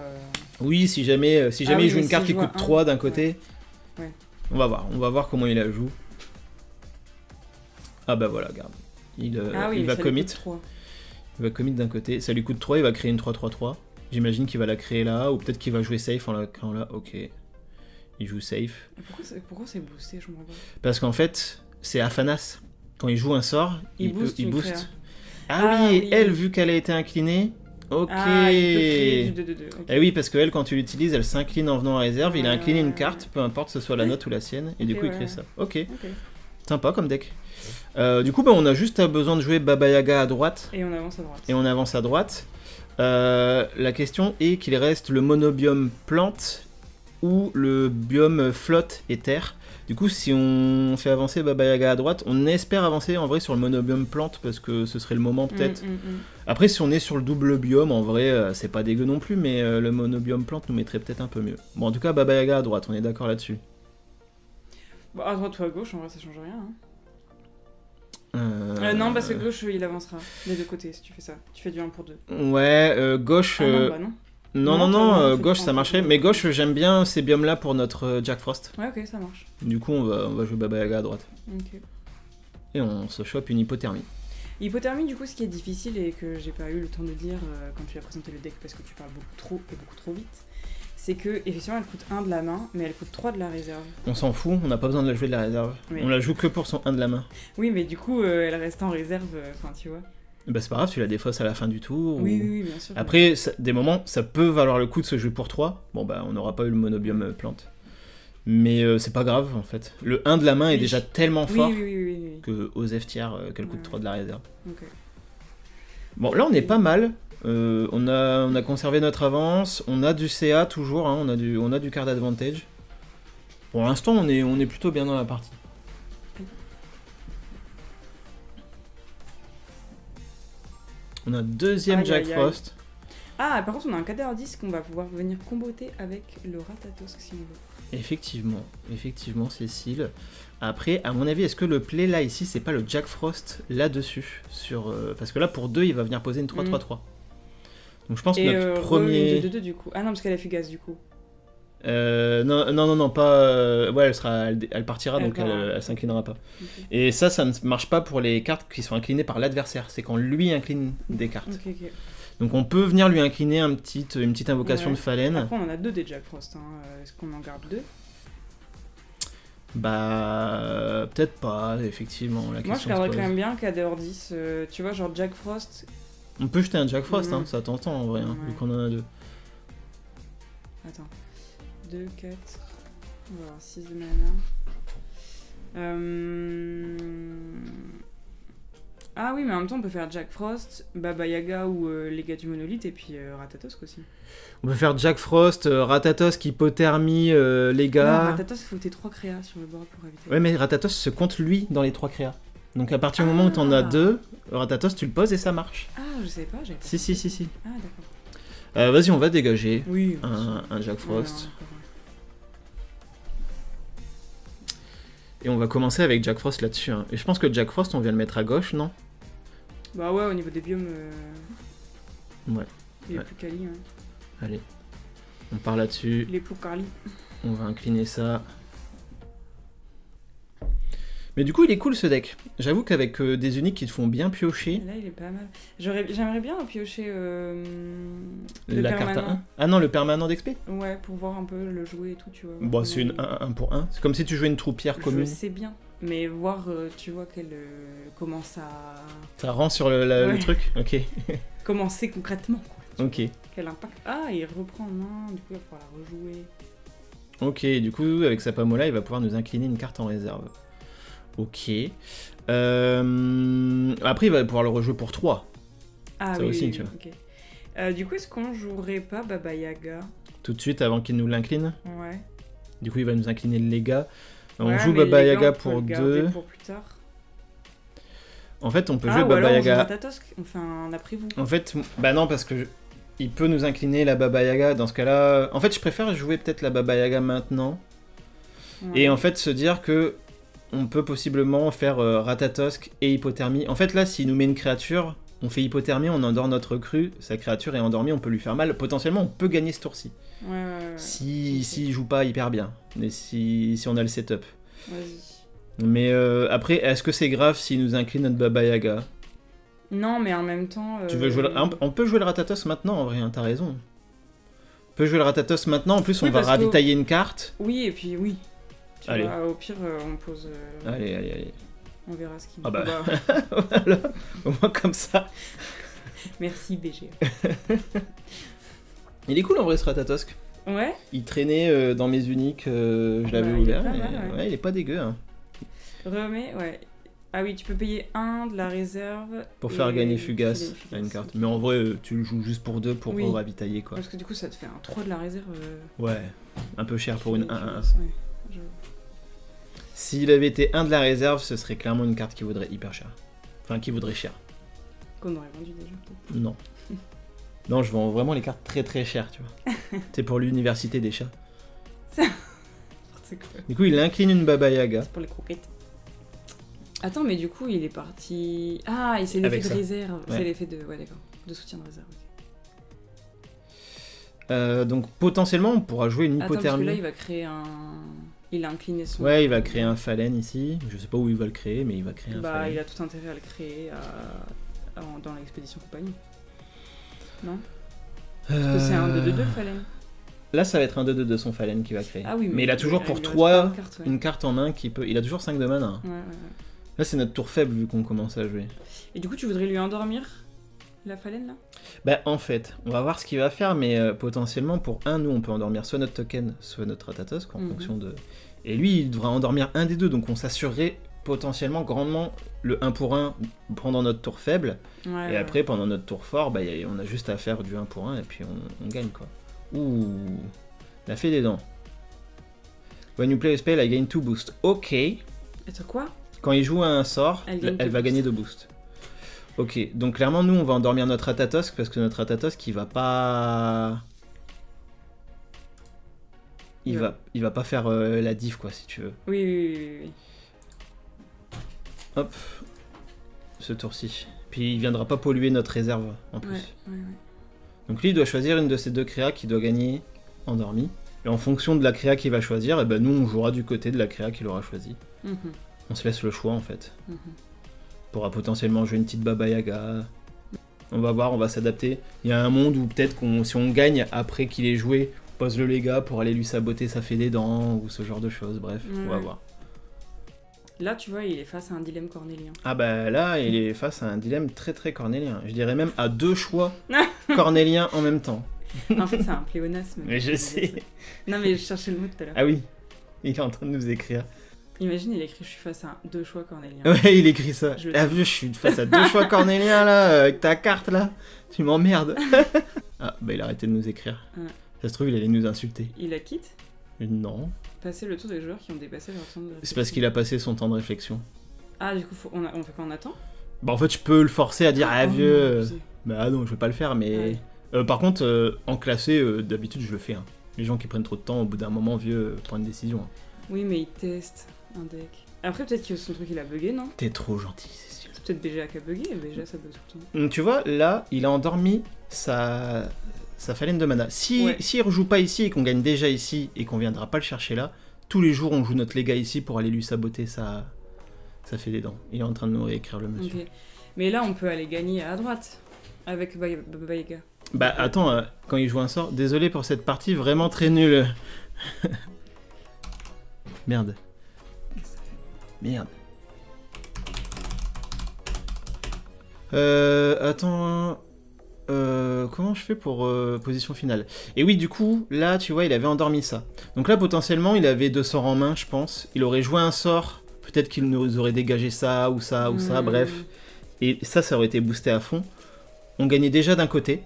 Oui, si jamais oui, il joue mais une carte si qui je coûte vois 3 un, d'un côté. Ouais. On va voir comment il la joue. Ah bah voilà, regarde. Il va commit. Il va commit d'un côté. Ça lui coûte 3, il va créer une 3-3-3. J'imagine qu'il va la créer là, ou peut-être qu'il va jouer safe en la créant là. Ok. Il joue safe. Pourquoi c'est boosté, je me rappelle. Parce qu'en fait, c'est Afanas. Quand il joue un sort, il booste. booste. Ah oui, et elle, vu qu'elle a été inclinée. Ok. Ah, il peut créer du 2-2-2. Okay. Et oui, parce qu'elle, quand tu l'utilises, elle s'incline en venant en réserve. Il a incliné une ouais. carte, peu importe ce soit la note ou la sienne, et du coup, il crée ça. Ok. Sympa comme deck. Du coup, on a juste besoin de jouer Baba Yaga à droite. Et on avance à droite. La question est qu'il reste le monobiome plante ou le biome flotte et terre. Du coup, si on fait avancer Baba Yaga à droite, on espère avancer en vrai sur le monobiome plante parce que ce serait le moment peut-être. Après, si on est sur le double biome, en vrai, c'est pas dégueu non plus, mais le monobiome plante nous mettrait peut-être un peu mieux. Bon, en tout cas, Baba Yaga à droite, on est d'accord là-dessus. Bon, à droite ou à gauche, en vrai, ça change rien. Hein. Non, parce que gauche, il avancera des deux côtés si tu fais ça. Tu fais du 1 pour 2. Ouais, gauche. Non, bah non. Non, gauche ça marcherait. Mais gauche, j'aime bien ces biomes-là pour notre Jack Frost. Ouais, ok, ça marche. Du coup, on va jouer Baba Yaga à droite. Ok. Et on se chope une hypothermie. Hypothermie, du coup, ce qui est difficile et que j'ai pas eu le temps de dire quand tu as présenté le deck parce que tu parles beaucoup trop et beaucoup trop vite, c'est que effectivement elle coûte 1 de la main, mais elle coûte 3 de la réserve. On s'en fout, on n'a pas besoin de la jouer de la réserve. Oui. On la joue que pour son 1 de la main. Oui, mais du coup, elle reste en réserve, enfin, tu vois. Bah c'est pas grave, tu la défausses à la fin du tour. Oui, ou... oui, bien sûr. Après, des moments, ça peut valoir le coup de se jouer pour 3. Bon bah on n'aura pas eu le monobiome plante. Mais c'est pas grave en fait. Le 1 de la main est déjà tellement fort oui. que Osef tiers qu'elle coûte 3 de la réserve. Ok. Bon là on est pas mal. On a conservé notre avance. On a du CA toujours, hein, on a du card advantage. Pour l'instant on est plutôt bien dans la partie. On a deuxième Jack Frost. Ah, par contre, on a un KDR10 qu'on va pouvoir venir comboter avec le Ratatosk si on veut. Effectivement, Cécile. Après, à mon avis, est-ce que le play là, ici, c'est pas le Jack Frost là-dessus parce que là, pour 2, il va venir poser une 3-3-3. Donc je pense que notre premier... Une 2-2 du coup. Ah non, parce qu'elle est fugace du coup. Non, pas... ouais, elle partira, donc elle s'inclinera pas. Okay. Et ça ne marche pas pour les cartes qui sont inclinées par l'adversaire. C'est quand lui incline des cartes. Ok. Donc on peut venir lui incliner une petite invocation de Fallen. Après, on en a 2 des Jack Frost. Hein. Est-ce qu'on en garde 2 ? Bah... peut-être pas, effectivement. Moi, je garderais quand même bien KDR 10. Tu vois, genre Jack Frost... On peut jeter un Jack Frost, hein, ça t'entend en vrai, hein, vu qu'on en a 2. Attends. 2, 4... On va avoir 6 de mana. Ah oui, mais en même temps, on peut faire Jack Frost, Baba Yaga ou les gars du monolithe, et puis Ratatosk aussi. On peut faire Jack Frost, Ratatosk, Hypothermie, les gars... Non, Ratatosk, il faut que t'aies 3 créas sur le board pour éviter. Ouais, mais Ratatosk se compte lui dans les 3 créas. Donc à partir du moment où t'en as 2, Ratatosk, tu le poses et ça marche. Ah, je savais pas, j'avais pas. Si. Ah, d'accord. Vas-y, on va dégager un Jack Frost. Et on va commencer avec Jack Frost là-dessus. Hein. Et je pense que Jack Frost, on vient le mettre à gauche, non ? Bah ouais, au niveau des biomes... Ouais. Il est plus quali. Hein. Allez, on part là-dessus. Il est plus quali. On va incliner ça. Mais du coup, il est cool ce deck. J'avoue qu'avec des uniques qui te font bien piocher... Là, il est pas mal. J'aimerais bien piocher le la permanent. Carte à 1. Ah non, le permanent d'XP. Ouais, pour voir un peu le jouer et tout, tu vois. Bon, c'est une 1 pour 1. C'est comme si tu jouais une troupière commune. Je sais bien. Mais voir, tu vois, comment ça... Ça rend sur le truc. Ok. Comment c'est concrètement, quoi. Ok. Quel impact. Ah, il reprend en main, du coup, il va pouvoir la rejouer. Ok, du coup, avec sa Pamola, il va pouvoir nous incliner une carte en réserve. Ok. Après, il va pouvoir le rejouer pour 3. Ah ça oui, aussi, oui, tu vois. Okay. Du coup, est-ce qu'on jouerait pas Baba Yaga Tout de suite, avant qu'il nous l'incline. Ouais. Du coup, il va nous incliner le Lega. On ouais, joue Baba Yaga pour 2. Pour plus tard. En fait, on peut jouer ou Baba alors Yaga. On joue Ratatosk, on fait un après-vous. En fait, bah non, parce que il peut nous incliner la Baba Yaga. Dans ce cas-là, en fait, je préfère jouer peut-être la Baba Yaga maintenant. Ouais. Et en fait, se dire que on peut possiblement faire Ratatosk et Hypothermie. En fait, là, s'il nous met une créature, on fait Hypothermie, on endort notre recrue, sa créature est endormie, on peut lui faire mal. Potentiellement, on peut gagner ce tour-ci. Ouais. S'il joue pas hyper bien. Mais si on a le setup. Vas-y. Mais après, est-ce que c'est grave s'il nous incline notre Baba Yaga ? Non, mais en même temps... Tu veux jouer on peut jouer le Ratatosk maintenant, en vrai, hein, t'as raison. On peut jouer le Ratatosk maintenant, en plus on va ravitailler une carte. Oui, et puis oui. Allez. Vois, au pire, on pose... Allez. On verra ce qu'il nous voilà, au moins comme ça. Merci BG. Il est cool en vrai ce Ratatosk. Ouais. Il traînait dans mes uniques, je l'avais ouvert. Ouais, il est pas dégueu. Hein. Remets, ouais. Ah oui, tu peux payer 1 de la réserve. Pour faire gagner Fugace à une carte. Mais en vrai, tu le joues juste pour 2 pour ravitailler quoi. Parce que du coup, ça te fait un 3 de la réserve. Ouais, un peu cher pour une 1-1. Ouais. S'il avait été 1 de la réserve, ce serait clairement une carte qui vaudrait hyper cher. Enfin, qui vaudrait cher. Qu'on aurait vendu déjà peut-être. Non. Non, je vends vraiment les cartes très très chères, tu vois. C'est pour l'université des chats. C'est cool. Du coup, il incline une Baba Yaga. C'est pour les croquettes. Attends, mais du coup, il est parti... Ah, c'est l'effet de réserve. Ouais. C'est l'effet de... Ouais, d'accord. De soutien de réserve. Okay. Donc, potentiellement, on pourra jouer une Hypothermie. Attends, parce que là, il va créer un... Il a incliné son... Ouais, il va créer un Fallen ici. Je sais pas où il va le créer, mais il va créer un Fallen. Il a tout intérêt à le créer dans l'expédition compagnie. Non ? Parce que c'est un 2-2-2 le Fallen. Là, ça va être un 2-2 de son Fallen qui va créer. Ah oui, mais il a toujours pour il reste 3 pas de carte, ouais. une carte en main qui peut... Il a toujours 5 de mana. Ouais. Là, c'est notre tour faible vu qu'on commence à jouer. Et du coup, tu voudrais lui endormir la Fallen là? Bah, en fait, on va voir ce qu'il va faire, mais potentiellement, pour un, nous, on peut endormir soit notre token, soit notre Rathatos, en fonction de... Et lui, il devra endormir un des deux, donc on s'assurerait potentiellement grandement le 1 pour 1 pendant notre tour faible, et après, pendant notre tour fort, bah, on a juste à faire du 1 pour 1, et puis on gagne, quoi. Ouh, la fée des dents. When you play a spell, I gain 2 boosts. Ok. Et c'est quoi? Quand il joue un sort, elle va gagner 2 boosts. Ok, donc clairement, nous, on va endormir notre Rathatos, parce que notre Rathatos, qui va pas... Il va pas faire la diff, quoi, si tu veux. Oui. Hop. Ce tour-ci. Puis il viendra pas polluer notre réserve, en plus. Ouais. Donc lui, il doit choisir une de ces 2 créas qui doit gagner endormi. Et en fonction de la créa qu'il va choisir, et ben nous, on jouera du côté de la créa qu'il aura choisi. On se laisse le choix, en fait. On pourra potentiellement jouer une petite Baba Yaga. On va voir, on va s'adapter. Il y a un monde où peut-être si on gagne après qu'il ait joué, on pose le légat pour aller lui saboter sa fée des dents, ou ce genre de choses, bref, on va voir. Là, tu vois, il est face à un dilemme cornélien. Ah bah là, il est face à un dilemme très très cornélien. Je dirais même à 2 choix cornéliens en même temps. En fait, c'est un pléonasme. Mais je sais. Non, mais je cherchais le mot tout à l'heure. Ah oui, il est en train de nous écrire. Imagine, il écrit « Je suis face à 2 choix cornéliens ». Ouais, il écrit ça. Ah vieux, je suis face à 2 choix cornéliens là, avec ta carte là. Tu m'emmerdes. Ah bah il a arrêté de nous écrire. Ça se trouve, il allait nous insulter. Il la quitte? Non. Passer le tour des joueurs qui ont dépassé leur temps de réflexion. C'est parce qu'il a passé son temps de réflexion. Ah, du coup, on fait quoi, on attend? Bah en fait, je peux le forcer à dire « Ah vieux bah non, je vais pas le faire, mais... par contre, en classé, d'habitude, je le fais. Hein. Les gens qui prennent trop de temps, au bout d'un moment, vieux, prennent une décision. Hein. Oui, mais il teste un deck. Après, peut-être que son truc, il a bugué, non? T'es trop gentil, Cécile. C'est peut-être BGA qui a bugué, et BGA, ça bug tout le temps. Tu vois, là, il a endormi sa Fallen de mana. S'il rejoue pas ici, et qu'on gagne déjà ici, et qu'on viendra pas le chercher là, tous les jours, on joue notre légat ici pour aller lui saboter sa fée des dents. Il est en train de nous réécrire le monsieur. Okay. Mais là, on peut aller gagner à droite, avec Baba Yaga. Bah attends, quand il joue un sort, désolé pour cette partie vraiment très nulle. Merde. Attends. Comment je fais pour position finale? Et oui, du coup, là, tu vois, il avait endormi ça. Donc là, potentiellement, il avait 2 sorts en main, je pense. Il aurait joué un sort, peut-être qu'il nous aurait dégagé ça, ou ça, ou ça, bref. Et ça aurait été boosté à fond. On gagnait déjà d'un côté.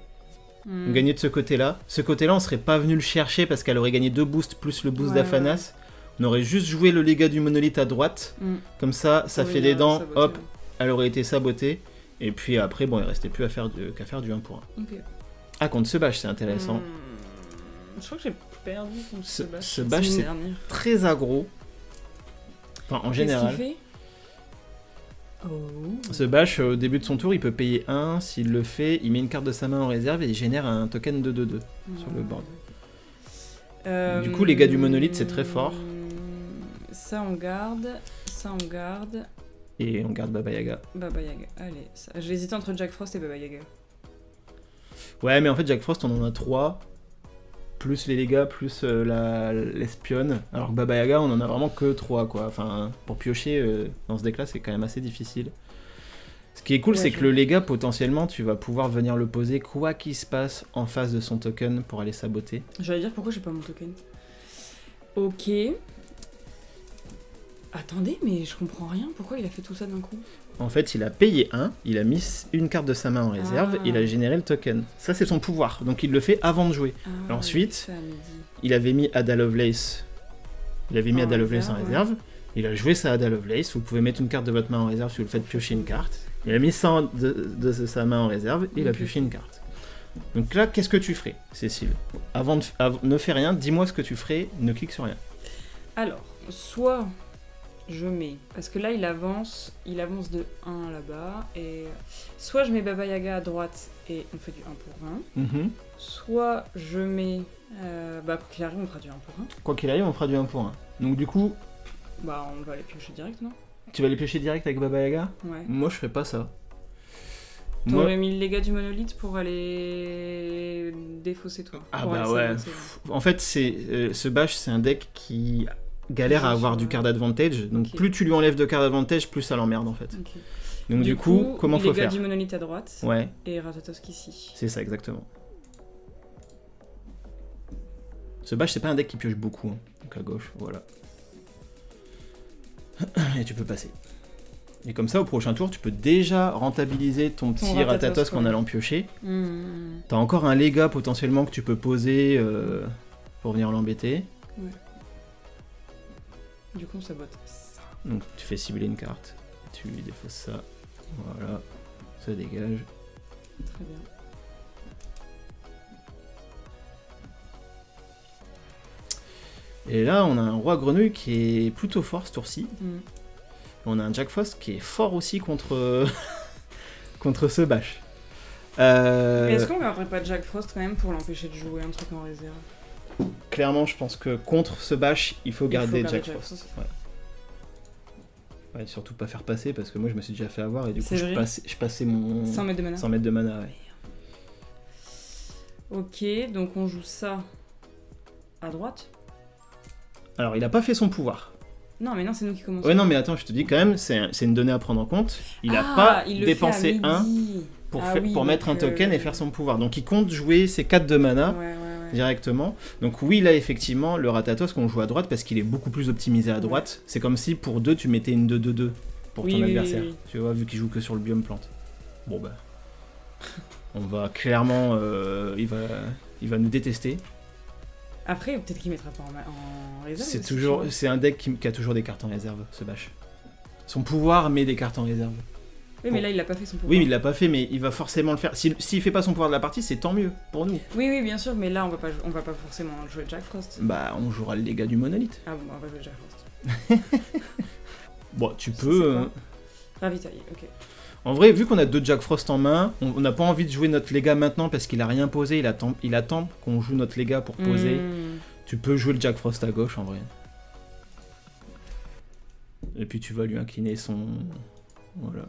On gagnait de ce côté-là. Ce côté-là, on serait pas venu le chercher parce qu'elle aurait gagné 2 boosts plus le boost d'Aphanas. On aurait juste joué le légat du monolithe à droite. Comme ça fait des dents, hop, elle aurait été sabotée. Et puis après, bon, il restait plus qu'à faire du 1 pour 1. Okay. Ah, contre ce bâche, c'est intéressant. Je crois que j'ai perdu contre ce bâche. Ce bâche, c'est très aggro. Enfin, en général. Qu'est-ce qu'il fait? Ce bâche, au début de son tour, il peut payer 1. S'il le fait, il met une carte de sa main en réserve et il génère un token de 2-2 sur le board. Du coup, les gars du monolithe, c'est très fort. Ça, on garde. Ça, on garde. Et on garde Baba Yaga. Baba Yaga, allez. J'ai hésité entre Jack Frost et Baba Yaga. Ouais, mais en fait, Jack Frost, on en a 3. Plus les légas, plus l'espionne. Alors que Baba Yaga, on en a vraiment que 3, quoi. Enfin, pour piocher dans ce deck-là, c'est quand même assez difficile. Ce qui est cool, c'est que le légat, potentiellement, tu vas pouvoir venir le poser quoi qu'il se passe en face de son token pour aller saboter. J'allais dire pourquoi j'ai pas mon token. Ok. Attendez, mais je comprends rien. Pourquoi il a fait tout ça d'un coup? En fait, il a payé 1, il a mis une carte de sa main en réserve, il a généré le token. Ça, c'est son pouvoir. Donc, il le fait avant de jouer. Ensuite, il avait mis Ada Lovelace. Il avait mis Ada Lovelace en réserve. Il a joué sa Ada Lovelace. Vous pouvez mettre une carte de votre main en réserve si vous le faites piocher une carte. Il a mis ça de sa main en réserve et il a pioché une carte. Donc là, qu'est-ce que tu ferais, Cécile? Ne fais rien, dis-moi ce que tu ferais, ne clique sur rien. Alors, soit je mets... Parce que là, il avance de 1 là-bas. Et soit je mets Baba Yaga à droite et on fait du 1 pour 1. Soit je mets... quoi qu'il arrive, on fera du 1 pour 1. Quoi qu'il arrive, on fera du 1 pour 1. Donc du coup... Bah, on va aller piocher direct, non? Tu vas les piocher direct avec Baba Yaga? Ouais. Moi, je ferais pas ça. T'aurais mis le légat du monolithe pour aller défausser toi. Ah bah ouais. En fait, ce bash, c'est un deck qui galère à avoir du card advantage. Donc plus tu lui enlèves de card advantage, plus ça l'emmerde en fait. Donc du coup, comment faut faire? Légat du monolithe à droite. Ouais. Et Ratatosk ici. C'est ça, exactement. Ce bash, c'est pas un deck qui pioche beaucoup. Hein. Donc à gauche, voilà. Et tu peux passer. Et comme ça, au prochain tour, tu peux déjà rentabiliser ton petit Ratatosk en allant piocher. T'as encore un légat potentiellement que tu peux poser pour venir l'embêter. Ouais. Du coup, ça botte. Donc tu fais cibler une carte. Tu lui défausses ça. Voilà. Ça dégage. Très bien. Et là, on a un roi grenouille qui est plutôt fort ce tour-ci. On a un Jack Frost qui est fort aussi contre, contre ce bash. Mais est-ce qu'on garderait pas Jack Frost quand même pour l'empêcher de jouer un truc en réserve? Clairement, je pense que contre ce bash, il faut garder Jack Frost. Ouais, surtout pas faire passer parce que moi je me suis déjà fait avoir et du coup je passais mon 100 mètres de mana. 100 mètres de mana, ouais. Ok, donc on joue ça à droite. Alors il a pas fait son pouvoir. Non mais non, c'est nous qui commençons. Ouais non mais attends, je te dis quand même, c'est une donnée à prendre en compte. Il a pas dépensé un pour mettre un token et faire son pouvoir. Donc il compte jouer ses 4 de mana directement. Donc oui, là effectivement, le Ratatosk on joue à droite parce qu'il est beaucoup plus optimisé à droite. C'est comme si pour 2 tu mettais une 2-2-2 pour ton adversaire. Tu vois, vu qu'il joue que sur le biome plante. Bon bah... on va clairement... il va nous détester. Après, peut-être qu'il mettra pas en réserve. C'est un deck qui a toujours des cartes en réserve, ce bash. Son pouvoir met des cartes en réserve. Oui, mais là, il l'a pas fait son pouvoir. Oui, il l'a pas fait, mais il va forcément le faire. S'il fait pas son pouvoir de la partie, c'est tant mieux pour nous. Oui, bien sûr, mais là, on va pas forcément jouer Jack Frost. Bah, on jouera le légat du monolithe. Ah bon, on va jouer Jack Frost. Bon, tu peux... Ravitailler, ok. En vrai, vu qu'on a 2 Jack Frost en main, on n'a pas envie de jouer notre légat maintenant parce qu'il a rien posé, il attend qu'on joue notre légat pour poser. Tu peux jouer le Jack Frost à gauche en vrai. Et puis tu vas lui incliner son... Voilà.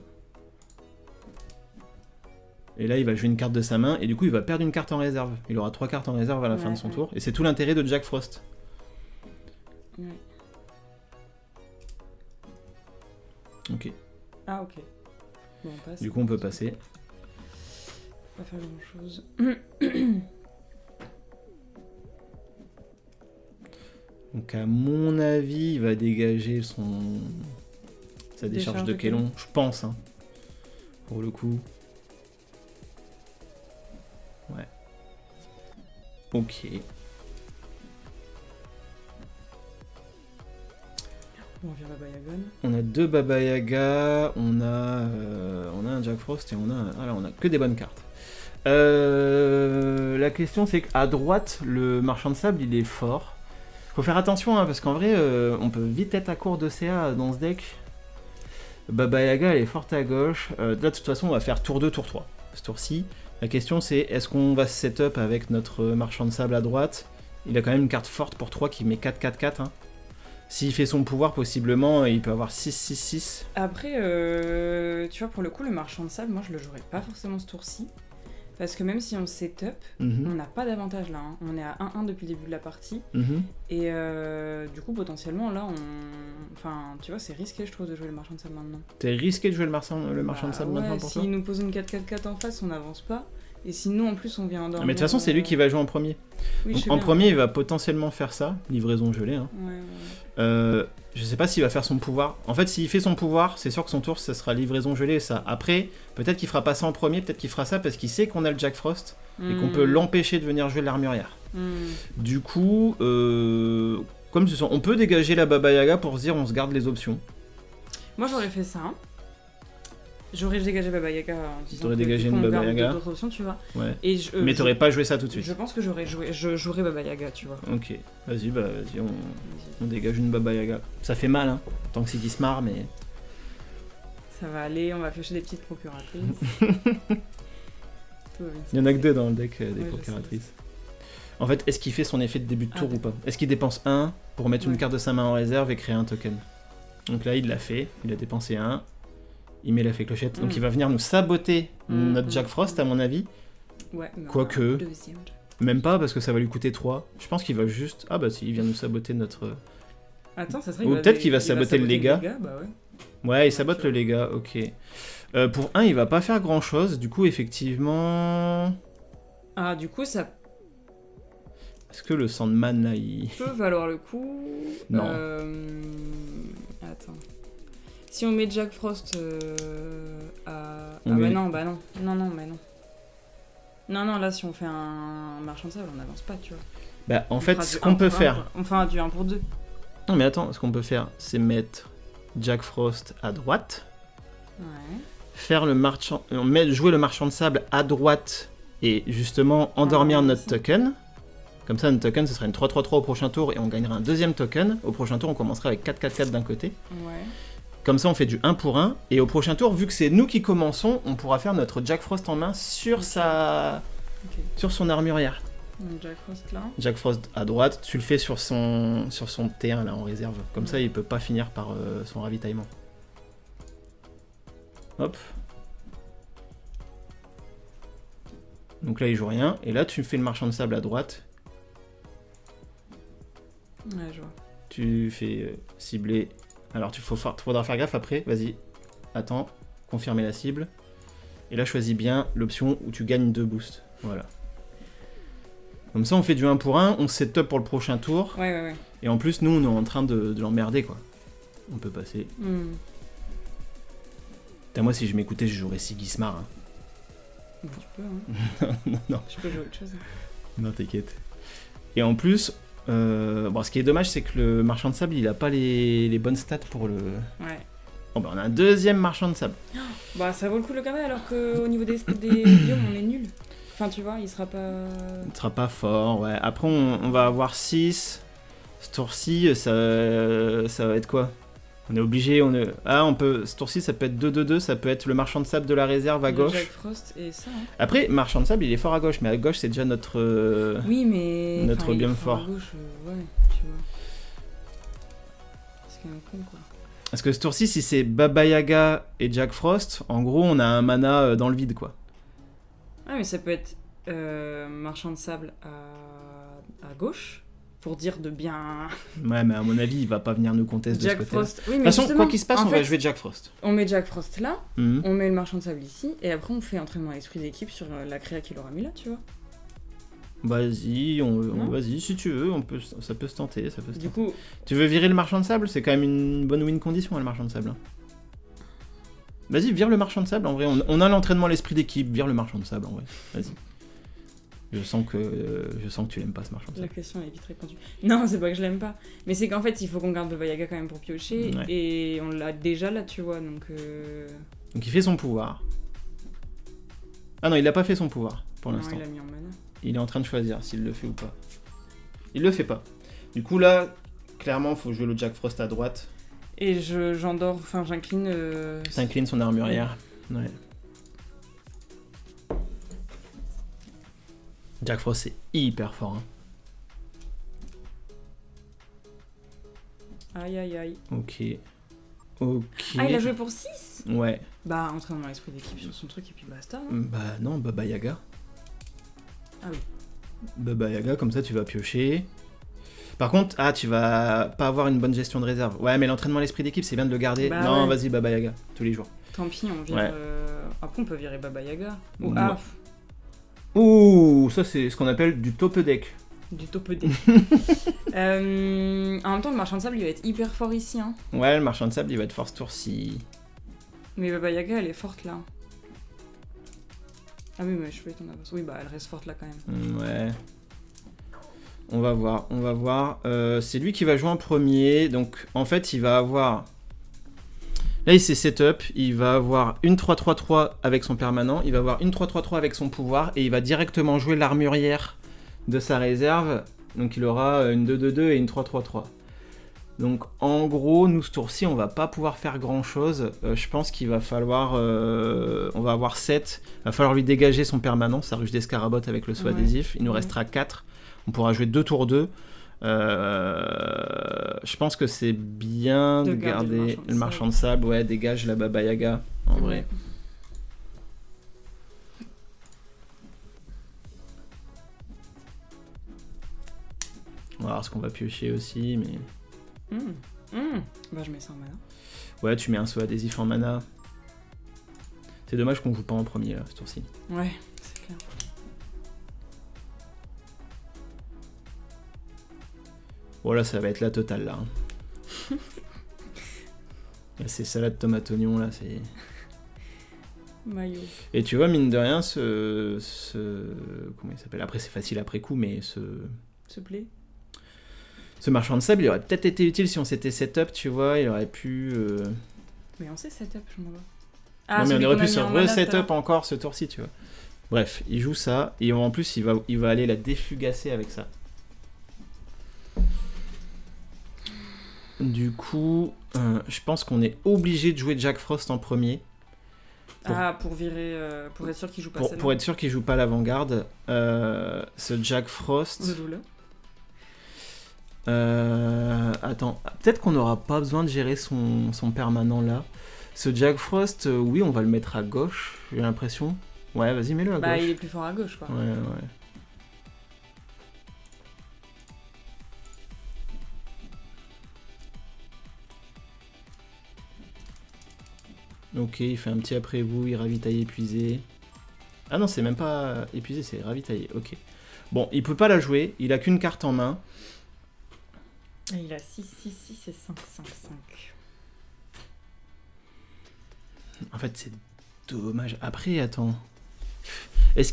Et là, il va jouer une carte de sa main, et du coup, il va perdre une carte en réserve. Il aura 3 cartes en réserve à la fin de son tour, et c'est tout l'intérêt de Jack Frost. Ok. Ah, ok. Bon, on passe. Du coup, on peut passer. Pas faire grand-chose. Donc, à mon avis, il va dégager sa décharge de Kélon, je pense, hein, pour le coup. Ouais. Ok. On vient Baba Yaga. On a 2 Baba Yaga, on a un Jack Frost et on a que des bonnes cartes. La question c'est qu'à droite, le marchand de sable il est fort. Faut faire attention hein, parce qu'en vrai, on peut vite être à court de CA dans ce deck. Baba Yaga elle est forte à gauche. Là de toute façon on va faire tour 2, tour 3. Ce tour-ci. La question c'est est-ce qu'on va se set-up avec notre marchand de sable à droite? Il a quand même une carte forte pour 3 qui met 4-4-4. Hein. S'il fait son pouvoir, possiblement, il peut avoir 6-6-6. Après, tu vois, pour le coup, le marchand de sable, moi, je le jouerais pas forcément ce tour-ci. Parce que même si on set-up, on n'a pas d'avantage là. Hein. On est à 1-1 depuis le début de la partie. Et du coup, potentiellement, là, enfin, tu vois, c'est risqué, je trouve, de jouer le marchand de sable maintenant. T'es risqué de jouer le marchand de sable maintenant pour toi? S'il nous pose une 4-4-4 en face, on n'avance pas. Et si nous, en plus, on vient endormir... Mais de toute façon, c'est lui qui va jouer en premier. Oui, donc, en premier, il va potentiellement faire ça, livraison gelée. Hein. Je sais pas s'il va faire son pouvoir. En fait, s'il fait son pouvoir, c'est sûr que son tour, ça sera livraison gelée et ça. Après, peut-être qu'il fera pas ça en premier, peut-être qu'il fera ça parce qu'il sait qu'on a le Jack Frost et qu'on peut l'empêcher de venir jouer l'armurière. Du coup, comme ce sont, on peut dégager la Baba Yaga pour se dire on se garde les options. Moi, j'aurais fait ça. Hein. J'aurais dégagé Baba Yaga en disant t'aurais dégagé une Baba Yaga. D'autres options, tu vois. Ouais. Mais t'aurais pas joué ça tout de suite. Je pense que je jouerais Baba Yaga, tu vois. Ok, vas-y, on dégage une Baba Yaga. Ça fait mal, hein, tant que c'est qui se marre, mais... Ça va aller, on va piocher des petites procuratrices. Il y en a que 2 dans le deck, des procuratrices. En fait, est-ce qu'il fait son effet de début de tour ou pas? Est-ce qu'il dépense 1 pour mettre une carte de sa main en réserve et créer un token? Donc là, il l'a fait, il a dépensé 1. Il met l'effet clochette. Donc il va venir nous saboter notre Jack Frost, à mon avis. Ouais, quoique. Même pas, parce que ça va lui coûter 3. Je pense qu'il va juste... Ah bah si, il vient nous saboter notre... Attends, ça serait... Ou peut-être qu'il va saboter le légat. Bah ouais, il sabote le légat, ok. Pour 1, il va pas faire grand chose, du coup, effectivement... Ah, du coup, ça... Est-ce que le Sandman, là, il... peut valoir le coup... Non. Attends. Si on met Jack Frost à... On ah met... bah non, bah non. Non, mais non. Non, là, si on fait un marchand de sable, on n'avance pas, tu vois. Bah, en fait, ce qu'on peut faire... On fera du 1 pour 2. Non, mais attends, ce qu'on peut faire, c'est mettre Jack Frost à droite. Ouais. Faire le marchand... Jouer le marchand de sable à droite et justement endormir notre token. Comme ça, notre token, ce sera une 3-3-3 au prochain tour et on gagnera un deuxième token. Au prochain tour, on commencera avec 4-4-4 d'un côté. Ouais. Comme ça, on fait du 1 pour 1. Et au prochain tour, vu que c'est nous qui commençons, on pourra faire notre Jack Frost en main sur sur son armurière. Donc Jack Frost là. Jack Frost à droite, tu le fais sur son T1 là en réserve. Comme ça, il peut pas finir par son ravitaillement. Hop. Donc là, il joue rien. Et là, tu fais le marchand de sable à droite. Ouais, je vois. Tu fais cibler. Alors, faudra faire gaffe après. Vas-y. Attends. Confirmer la cible. Et là, choisis bien l'option où tu gagnes 2 boosts. Voilà. Comme ça, on fait du 1 pour 1. On set up pour le prochain tour. Ouais. Et en plus, nous, on est en train de l'emmerder, quoi. On peut passer. Moi, si je m'écoutais, je jouerais Sigismar. Hein. Bah, tu peux, hein. non. Je peux jouer autre chose. Non, t'inquiète. Et en plus... bon, ce qui est dommage, c'est que le marchand de sable, il a pas les bonnes stats pour le... Ouais. Bon, bah, on a un deuxième marchand de sable. Bah, ça vaut le coup le garder, alors qu'au niveau des biomes, on est nul. Enfin, tu vois, il sera pas... Il sera pas fort, ouais. Après, on va avoir 6. Ce tour-ci, ça va être quoi? On est obligé, on peut... Ce tour-ci, ça peut être 2-2-2, ça peut être le marchand de sable de la réserve à gauche. Jack Frost et ça, hein. Après, marchand de sable, il est fort à gauche, mais à gauche, c'est déjà notre... Oui, mais... Notre biome fort. À gauche, ouais, tu vois. C'est quand même con, quoi. Parce que ce tour-ci, si c'est Baba Yaga et Jack Frost, en gros, on a un mana dans le vide, quoi. Ah, mais ça peut être marchand de sable à gauche, pour dire de bien... Ouais, mais à mon avis, il va pas venir nous contester de ce côté-là. Frost. Oui, mais de toute façon, quoi qu'il se passe, on va jouer Jack Frost. On met Jack Frost là, on met le marchand de sable ici, et après on fait entraînement à l'esprit d'équipe sur la créa qu'il aura mis là, tu vois. Vas-y, vas-y, si tu veux, ça peut se tenter. Du coup... Tu veux virer le marchand de sable? C'est quand même une bonne win condition, le marchand de sable. Vas-y, vire le marchand de sable, en vrai. On a l'entraînement à l'esprit d'équipe, vire le marchand de sable, en vrai. Vas-y. Je sens que tu l'aimes pas, ce marchand de sable. La question est vite répondue. Non, c'est pas que je l'aime pas. Mais c'est qu'en fait, il faut qu'on garde Baba Yaga quand même pour piocher. Ouais. Et on l'a déjà là, tu vois, donc... Donc il fait son pouvoir. Ah non, il a pas fait son pouvoir, pour l'instant. Non, il a mis en mana. Il est en train de choisir s'il le fait ou pas. Il le fait pas. Du coup, là, clairement, faut jouer le Jack Frost à droite. Et j'incline... T'inclines son armurière. Ouais. Jack Frost, c'est hyper fort. Hein. Aïe, aïe, aïe. Ok. Ah, il a joué pour 6 ? Ouais. Bah, entraînement à l'esprit d'équipe sur son truc et puis basta. Bah non, Baba Yaga. Ah oui. Baba Yaga, comme ça tu vas piocher. Par contre, tu vas pas avoir une bonne gestion de réserve. Ouais, mais l'entraînement à l'esprit d'équipe, c'est bien de le garder. Bah non, ouais. Vas-y, Baba Yaga, tous les jours. Tant pis, on vire... Ouais. Après, on peut virer Baba Yaga. Ou ouais. Ouh, ça c'est ce qu'on appelle du top deck. Du top deck. En même temps, le marchand de sable, il va être hyper fort ici. Hein. Ouais, le marchand de sable, il va être fort ce tour-ci. Mais Baba Yaga, elle est forte là. Ah oui, mais je peux être en avance. Oui, bah elle reste forte là quand même. Ouais. On va voir. C'est lui qui va jouer en premier. Donc en fait, il va avoir... Là, il s'est setup. Il va avoir une 3-3-3 avec son permanent. Il va avoir une 3-3-3 avec son pouvoir. Et il va directement jouer l'armurière de sa réserve. Donc il aura une 2-2-2 et une 3-3-3. Donc en gros, nous ce tour-ci, on va pas pouvoir faire grand-chose. Je pense qu'il va falloir... on va avoir 7. Il va falloir lui dégager son permanent, sa ruche d'escarabotte avec le saut adhésif. Il nous restera 4. On pourra jouer 2 tours 2. Je pense que c'est bien de garder le marchand de sable. Ouais, dégage la Baba Yaga. vrai. On va voir ce qu'on va piocher aussi, mais... Bah je mets ça en mana. Ouais, tu mets un saut adhésif en mana. C'est dommage qu'on joue pas en premier, là, ce tour-ci. Ouais, c'est clair. Voilà, ça va être la totale, là. Là, c'est salade, tomate, oignon, là, c'est... Maillot. Et tu vois, mine de rien, comment il s'appelle? Après, c'est facile après coup, mais Se plaît. Ce marchand de sable, il aurait peut-être été utile si on s'était setup, tu vois, il aurait pu... Mais on sait setup, je m'en vais. Non, mais on aurait pu se re-setup encore ce tour-ci, tu vois. Bref, il joue ça, et en plus, il va aller la défugasser avec ça. Du coup, je pense qu'on est obligé de jouer Jack Frost en premier. Pour virer, pour être sûr qu'il joue pas celle-là. Pour être sûr qu'il joue pas l'avant-garde, ce Jack Frost... attends, peut-être qu'on n'aura pas besoin de gérer son permanent là. Ce Jack Frost, oui, on va le mettre à gauche, j'ai l'impression. Ouais, vas-y, mets-le à gauche. Bah, il est plus fort à gauche, quoi. Ouais. Ok, il fait un petit après vous, il ravitaille épuisé. Ah non, c'est même pas épuisé, c'est ravitaillé, ok. Bon, il peut pas la jouer, il a qu'une carte en main. Il a 6, 6, 6 et 5, 5, 5. En fait, c'est dommage. Après, attends.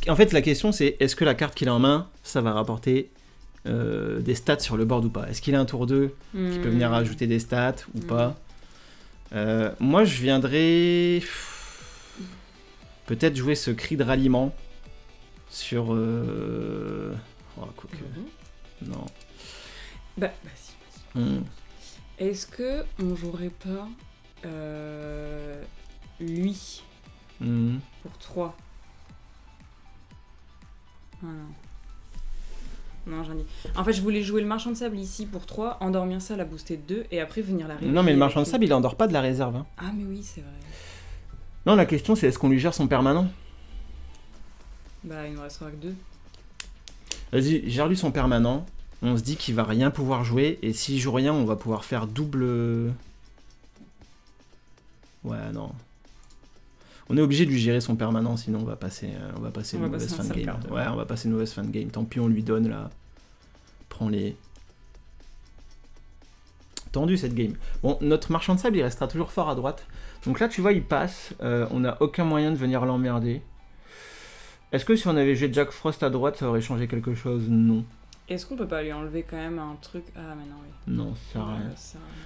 En fait, la question, c'est est-ce que la carte qu'il a en main, ça va rapporter des stats sur le board ou pas? Est-ce qu'il a un tour 2 qui peut venir rajouter des stats ou pas? Moi, je viendrais peut-être jouer ce cri de ralliement sur... Oh, quoique... Non. Bah si. Est-ce que on jouerait pas lui pour 3? Ah non. Non, j'en ai. En fait, je voulais jouer le marchand de sable ici pour 3, endormir ça, la booster de 2 et après venir la réveiller. Non, mais le marchand de sable, il endort pas de la réserve. Hein. Ah, mais oui, c'est vrai. Non, la question, c'est est-ce qu'on lui gère son permanent? Bah, il nous restera que 2. Vas-y, gère-lui son permanent. On se dit qu'il va rien pouvoir jouer, et s'il joue rien, on va pouvoir faire double... Ouais, non. On est obligé de lui gérer son permanent, sinon on va passer une mauvaise fin de game. Ouais, on va passer une mauvaise fin de game. Tant pis, on lui donne, là. Prends-les. Tendu, cette game. Bon, notre marchand de sable, il restera toujours fort à droite. Donc là, tu vois, il passe. On n'a aucun moyen de venir l'emmerder. Est-ce que si on avait joué Jack Frost à droite, ça aurait changé quelque chose? Non. Est-ce qu'on peut pas lui enlever quand même un truc? Ah, mais non, oui. Non, ça sert à rien.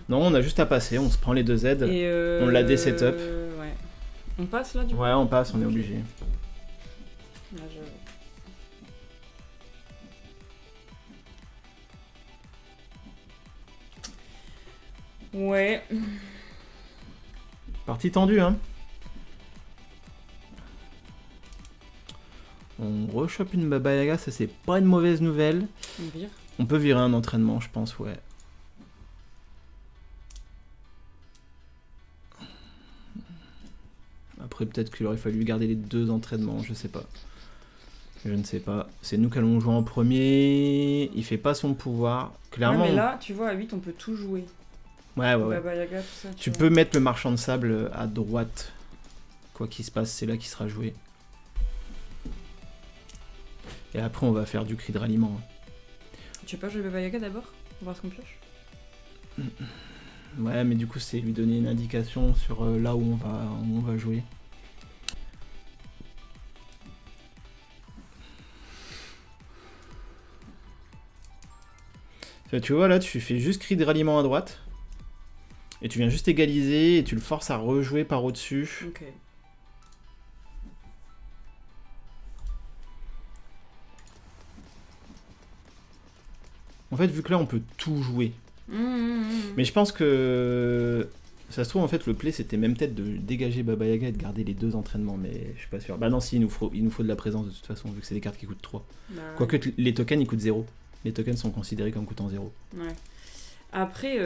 Non, on a juste à passer, on se prend les 2 aides, on l'a dé-setup. Ouais. On passe là, du coup? Ouais, on passe, on est obligé. Là, Ouais. Partie tendue, hein. On rechoppe une Baba Yaga, ça c'est pas une mauvaise nouvelle. On vire. On peut virer un entraînement, je pense, ouais. Après, peut-être qu'il aurait fallu garder les 2 entraînements, je sais pas. Je ne sais pas. C'est nous qui allons jouer en premier. Il fait pas son pouvoir. Clairement. Ouais, mais là, tu vois, à 8, on peut tout jouer. Ouais. Baba Yaga, tout ça, tu peux mettre le marchand de sable à droite. Quoi qu'il se passe, c'est là qu'il sera joué. Et après, on va faire du cri de ralliement. Tu veux pas jouer Baba Yaga d'abord? On va voir ce qu'on pioche. Ouais, mais du coup, c'est lui donner une indication sur là où on va jouer. Tu vois, là, tu fais juste cri de ralliement à droite. Et tu viens juste égaliser et tu le forces à rejouer par au-dessus. Ok. En fait, vu que là, on peut tout jouer. Mais je pense que... Ça se trouve, en fait, le play, c'était même peut-être de dégager Baba Yaga et de garder les 2 entraînements, mais je suis pas sûr. Bah non, si, il nous faut de la présence, de toute façon, vu que c'est des cartes qui coûtent 3. Bah, Quoique les tokens, ils coûtent 0. Les tokens sont considérés comme coûtant 0. Ouais. Après,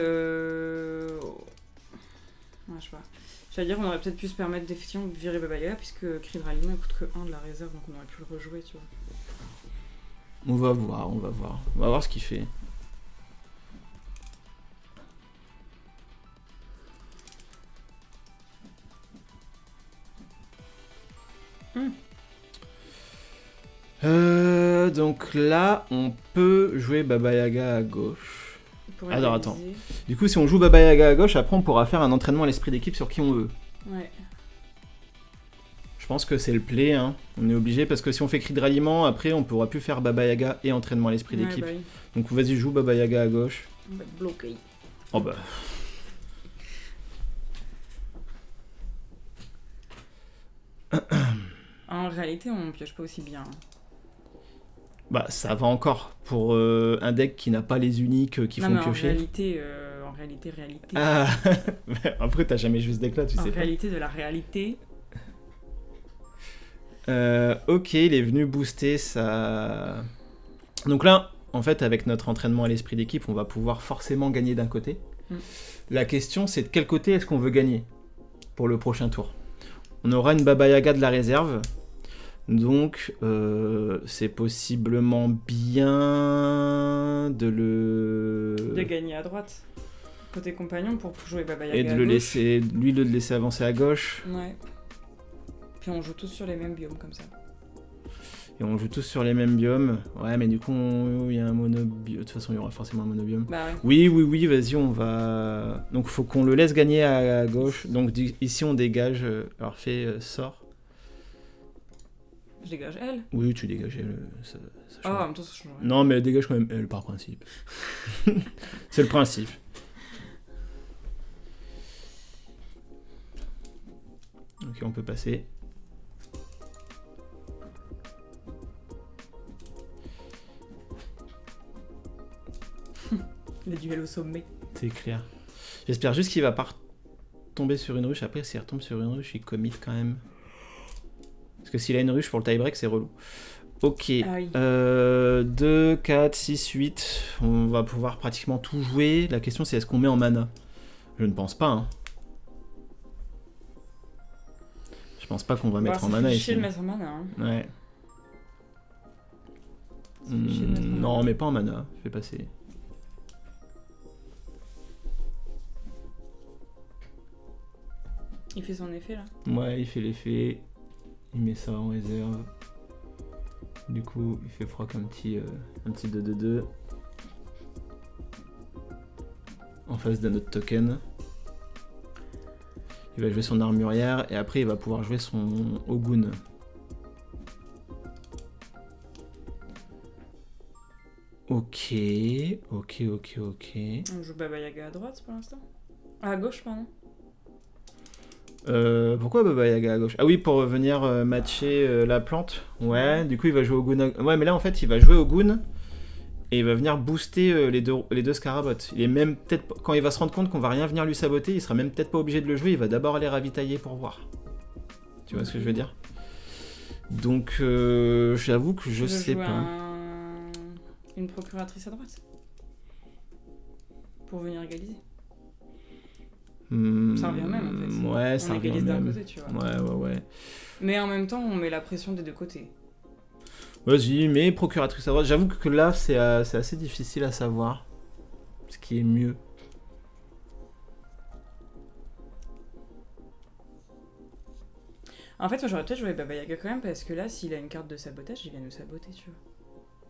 Ouais, je sais pas. J'allais dire, on aurait peut-être pu se permettre d'effectivement virer Baba Yaga, puisque Cri de Ralliement il coûte que 1 de la réserve, donc on aurait pu le rejouer, tu vois. On va voir, on va voir. On va voir ce qu'il fait. Donc là, on peut jouer Baba Yaga à gauche. Alors attends. Du coup, si on joue Baba Yaga à gauche, après on pourra faire un entraînement à l'esprit d'équipe sur qui on veut. Ouais. Je pense que c'est le play, hein. On est obligé parce que si on fait cri de ralliement, après on pourra plus faire Baba Yaga et entraînement à l'esprit d'équipe. Bah oui. Donc vas-y, joue Baba Yaga à gauche. On va être bloqué. Oh bah. En réalité, on pioche pas aussi bien. Bah ça va encore pour un deck qui n'a pas les uniques qui font piocher. En réalité. Ah après t'as jamais joué ce deck là, tu sais pas. En réalité de la réalité. Ok, il est venu booster ça. Donc là, en fait, avec notre entraînement à l'esprit d'équipe, on va pouvoir forcément gagner d'un côté. La question, c'est de quel côté est-ce qu'on veut gagner pour le prochain tour. On aura une Baba Yaga de la réserve. Donc, c'est possiblement bien de gagner à droite, côté compagnon, pour jouer Baba Yaga et de le laisser, lui, de le laisser avancer à gauche. Ouais. Puis on joue tous sur les mêmes biomes, comme ça. Et on joue tous sur les mêmes biomes. Ouais, mais du coup, il y a un monobiome. De toute façon, il y aura forcément un monobiome. Bah ouais. Oui, vas-y, on va... Donc, il faut qu'on le laisse gagner à gauche. Donc, ici, on dégage... Alors, fais sort. Je dégage elle. Oui, tu dégages elle. Ah, en même temps, ça change rien. Non, mais elle dégage quand même elle, par principe. C'est le principe. Ok, on peut passer. Les duels au sommet. C'est clair. J'espère juste qu'il va pas tomber sur une ruche. Après, s'il retombe sur une ruche, il commit quand même. Parce que s'il a une ruche pour le tie-break, c'est relou. Ok. Ah oui. 2, 4, 6, 8. On va pouvoir pratiquement tout jouer. La question, c'est est-ce qu'on met en mana? Je ne pense pas. Hein. Je pense pas qu'on va mettre en mana ici. C'est chier de mettre en mana. Hein. Ouais. Non, mais pas en mana. Fais passer. Il fait son effet là? Ouais, il fait l'effet. Il met ça en réserve. Du coup, il fait proc un petit 2-2-2. En face d'un autre token. Il va jouer son armurière et après il va pouvoir jouer son Ogun. Ok. On joue Baba Yaga à droite pour l'instant? Ah, à gauche, pardon. Pourquoi Baba Yaga à gauche? Ah oui, pour venir matcher la plante. Ouais, du coup il va jouer Ogun. Ouais, mais là en fait il va jouer Ogun et il va venir booster les deux scarabots. Il est même peut-être, quand il va se rendre compte qu'on va rien venir lui saboter, il sera même peut-être pas obligé de le jouer, il va d'abord aller ravitailler pour voir. Tu vois ce que je veux dire? Donc j'avoue que je sais pas. Une procuratrice à droite pour venir égaliser. Ça revient même en fait. Ouais, ça revient même. Côté, tu vois. Ouais. Mais en même temps, on met la pression des deux côtés. Vas-y, mais procuratrice à droite. J'avoue que là, c'est assez difficile à savoir ce qui est mieux. En fait, j'aurais peut-être joué Baba Yaga quand même, parce que là, s'il a une carte de sabotage, il vient nous saboter, tu vois.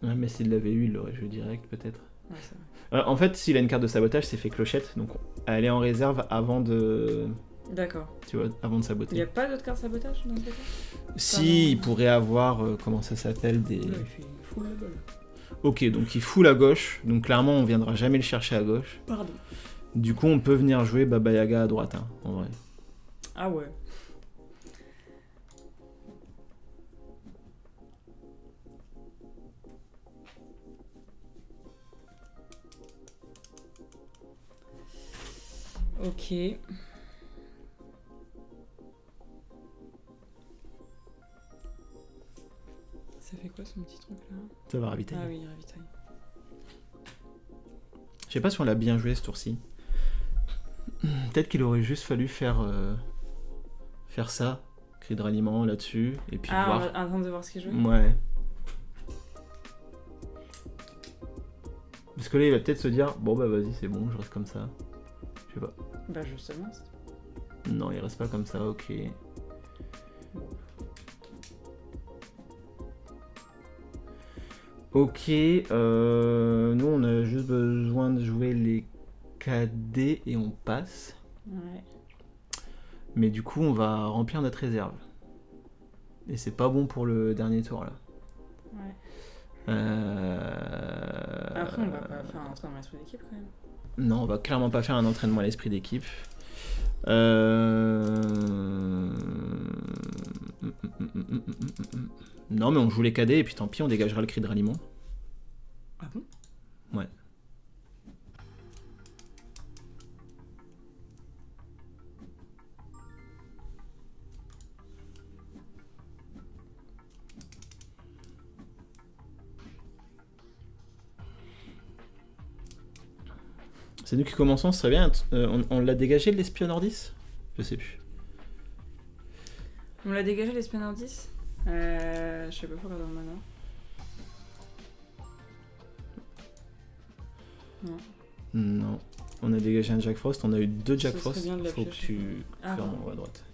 Ouais, mais s'il l'avait eu, il l'aurait joué direct, peut-être. Ouais, c'est vrai. En fait, s'il a une carte de sabotage, c'est fait clochette, donc elle est en réserve avant de... D'accord. Tu vois, avant de saboter. Il n'y a pas d'autre carte sabotage dans ce cas? Si, il pourrait avoir, comment ça s'appelle, des... Là, il fout la balle. Ok, donc il fout la gauche, donc clairement on viendra jamais le chercher à gauche. Pardon. Du coup, on peut venir jouer Baba Yaga à droite, hein, en vrai. Ah ouais. Ok. Ça fait quoi son petit truc là? Ça va ravitailler. Ah oui, il ravitaille. Je sais pas si on l'a bien joué ce tour-ci. Peut-être qu'il aurait juste fallu faire ça, cri de ralliement là-dessus, et puis voir. Ah, attendre de voir ce qu'il joue. Ouais. Parce que là, il va peut-être se dire, bon bah vas-y, c'est bon, je reste comme ça. Je sais pas. Bah justement. Non, il reste pas comme ça, ok. Ok, nous on a juste besoin de jouer les cadets et on passe. Ouais. Mais du coup, on va remplir notre réserve. Et c'est pas bon pour le dernier tour là. Ouais. Après, on va pas faire un entraînement à l'esprit d'équipe quand même. Non, on va clairement pas faire un entraînement à l'esprit d'équipe. Non, mais on joue les cadets et puis tant pis, on dégagera le cri de ralliement. Ah bon? Ouais. C'est nous qui commençons, ce serait bien. On l'a dégagé de l'espion nordis? Je sais plus. On l'a dégagé l'espion nordis? Je sais pas pourquoi dans le manoir. Non. Non. On a dégagé un Jack Frost, on a eu 2 Jack Frost. Faut que tu. Clairement, ouais, à droite.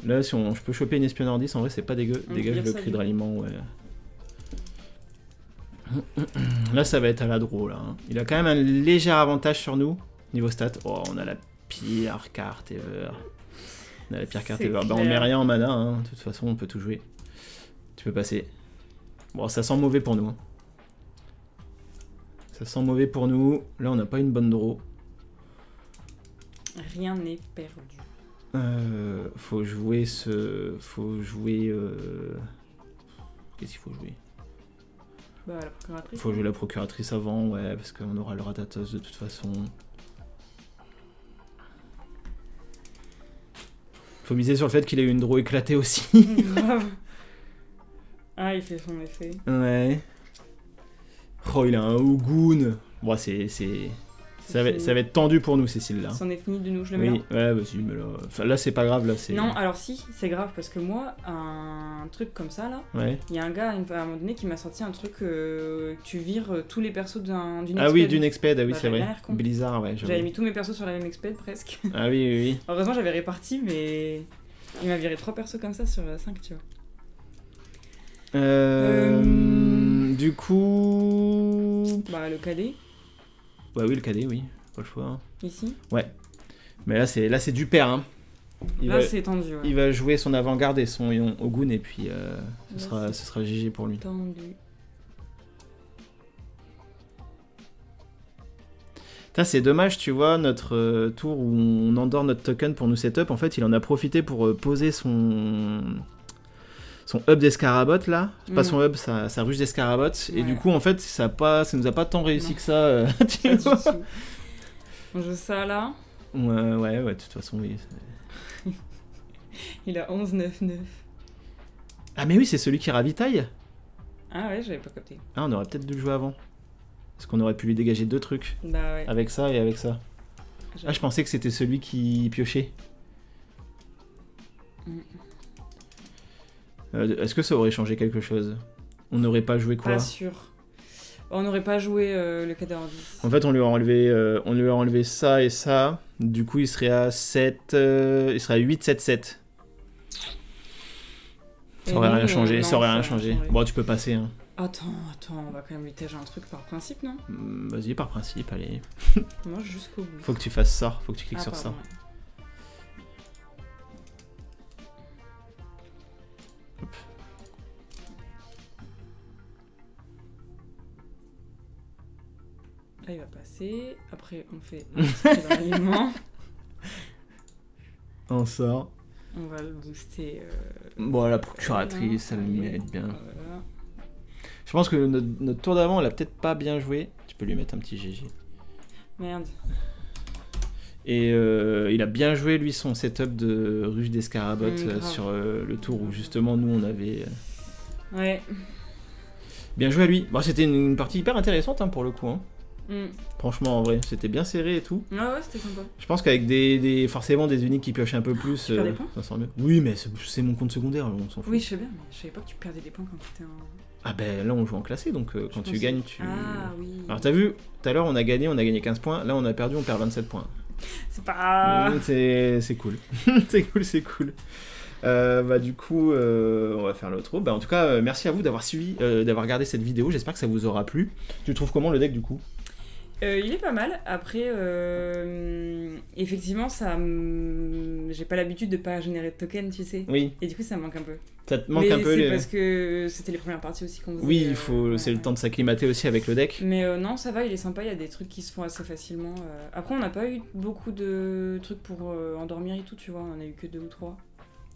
Là, si je peux choper une espion nordis, en vrai, c'est pas dégueu. Dégage le cri de ralliement, ouais. Là, ça va être à la draw, là. Hein. Il a quand même un léger avantage sur nous, niveau stats. Oh, on a la pire carte ever. On a la pire carte ever. Bah, on met rien en mana, hein. De toute façon, on peut tout jouer. Tu peux passer. Bon, ça sent mauvais pour nous. Hein. Ça sent mauvais pour nous. Là, on n'a pas une bonne draw. Rien n'est perdu. Faut jouer ce... Faut jouer... Qu'est-ce qu'il faut jouer? Bah, la procuratrice. Faut jouer la procuratrice avant, ouais, parce qu'on aura le ratatos de toute façon. Faut miser sur le fait qu'il ait eu une draw éclatée aussi. Grave. Ah, il fait son effet. Ouais. Oh, il a un Ogun. Bon, ça va être tendu pour nous, Cécile, là. C'en est fini de nous, je le mets là. Ouais, vas-y, mais là... Enfin, là, c'est pas grave, là, c'est... Non, alors si, c'est grave, parce que moi, un truc comme ça, là, ouais. Il y a un gars, à un moment donné, qui m'a sorti un truc que tu vires tous les persos d'une exped. Ah oui, d'une exped, ah oui, bah, c'est vrai. Blizzard, ouais. J'avais mis tous mes persos sur la même exped, presque. Ah oui, oui, oui. Heureusement, j'avais réparti, mais... Il m'a viré 3 persos comme ça sur 5, tu vois. Du coup... Bah, le cadet. Bah oui, le cadet, oui. Pas le choix. Hein. Ici. Ouais. Mais là, c'est du père, hein. C'est tendu, ouais. Il va jouer son avant-garde et son Ogun, et puis ce sera GG pour lui. Tendu. C'est dommage, tu vois, notre tour où on endort notre token pour nous setup, en fait, il en a profité pour poser son hub d'escarabotte, là. Pas son hub, sa ruche d'escarabotte. Ouais. Et du coup, en fait, ça nous a pas tant réussi que ça. Tu vois. On joue ça, là. Ouais, de toute façon, oui. Il a 11-9-9. Ah, mais oui, c'est celui qui ravitaille. Ah ouais, j'avais pas capté. Ah, on aurait peut-être dû le jouer avant. Parce qu'on aurait pu lui dégager 2 trucs. Bah ouais. Avec ça et avec ça. Ah, je pensais que c'était celui qui piochait. Est-ce que ça aurait changé quelque chose? On n'aurait pas joué quoi? Pas sûr. On n'aurait pas joué le cadet en 10. En fait, on lui a enlevé ça et ça. Du coup, il serait à 7... il serait à 8, 7, 7. Ça aurait rien changé. Ça aurait rien changé. Bon, tu peux passer, hein. Attends, on va quand même lui tâcher un truc par principe, non? Vas-y, par principe, allez. Moi, jusqu'au bout. Faut que tu fasses ça, faut que tu cliques sur ça. Ouais. Hop. Là, il va passer. Après, on fait un petit ralliement. On sort. On va le booster. Bon, la procuratrice, ça le mérite bien. Voilà. Je pense que notre tour d'avant, elle a peut-être pas bien joué. Tu peux lui mettre un petit GG. Merde. Et il a bien joué, lui, son setup de ruche d'escarabotte sur le tour où justement nous on avait. Ouais. Bien joué à lui. Bon, c'était une partie hyper intéressante, hein, pour le coup. Hein. Franchement, en vrai, c'était bien serré et tout. Ah ouais, c'était sympa. Je pense qu'avec forcément des uniques qui piochent un peu plus, ça sent mieux. Oui, mais c'est mon compte secondaire, on s'en fout. Oui, je sais bien, mais je savais pas que tu perdais des points quand tu étais en... Ah ben là, on joue en classé, donc quand tu gagnes, tu... Ah oui. Alors t'as vu, tout à l'heure, on a gagné 15 points. Là, on a perdu, on perd 27 points. C'est pas... C'est cool. c'est cool. Bah du coup on va faire l'autre. Bah en tout cas merci à vous d'avoir suivi, d'avoir regardé cette vidéo, j'espère que ça vous aura plu. Tu trouves comment le deck du coup? Il est pas mal, après effectivement j'ai pas l'habitude de pas générer de tokens, tu sais. Oui. Et du coup ça me manque un peu. Ça te manque un peu c'est parce que c'était les premières parties aussi qu'on faisait. Oui, c'est le temps de s'acclimater aussi avec le deck. Mais non, ça va, il est sympa, il y a des trucs qui se font assez facilement. Après on n'a pas eu beaucoup de trucs pour endormir et tout, tu vois, on en a eu que 2 ou 3.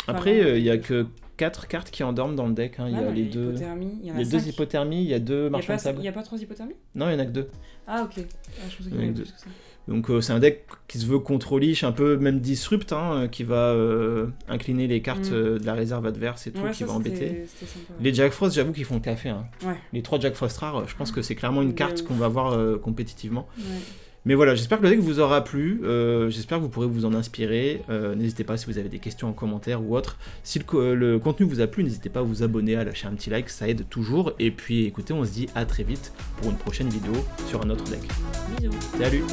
Après, il y a que 4 cartes qui endorment dans le deck. Hein. Il y a les deux. Il y en a 2 hypothermies, il y a 2 marchands de sable. Il n'y a pas 3 hypothermies? Non, il y en a que 2. Ah, ok. Je pensais qu'il y en avait plus que ça. Donc, c'est un deck qui se veut contrôlish, un peu même disrupt, hein, qui va incliner les cartes de la réserve adverse et tout, qui va embêter. Sympa, Les Jack Frost, j'avoue qu'ils font le café. Hein. Ouais. Les 3 Jack Frost rares, je pense que c'est clairement une carte qu'on va voir compétitivement. Ouais. Mais voilà, j'espère que le deck vous aura plu, j'espère que vous pourrez vous en inspirer, n'hésitez pas si vous avez des questions en commentaire ou autre. Si le contenu vous a plu, n'hésitez pas à vous abonner, à lâcher un petit like, ça aide toujours. Et puis écoutez, on se dit à très vite pour une prochaine vidéo sur un autre deck. Bisous. Salut.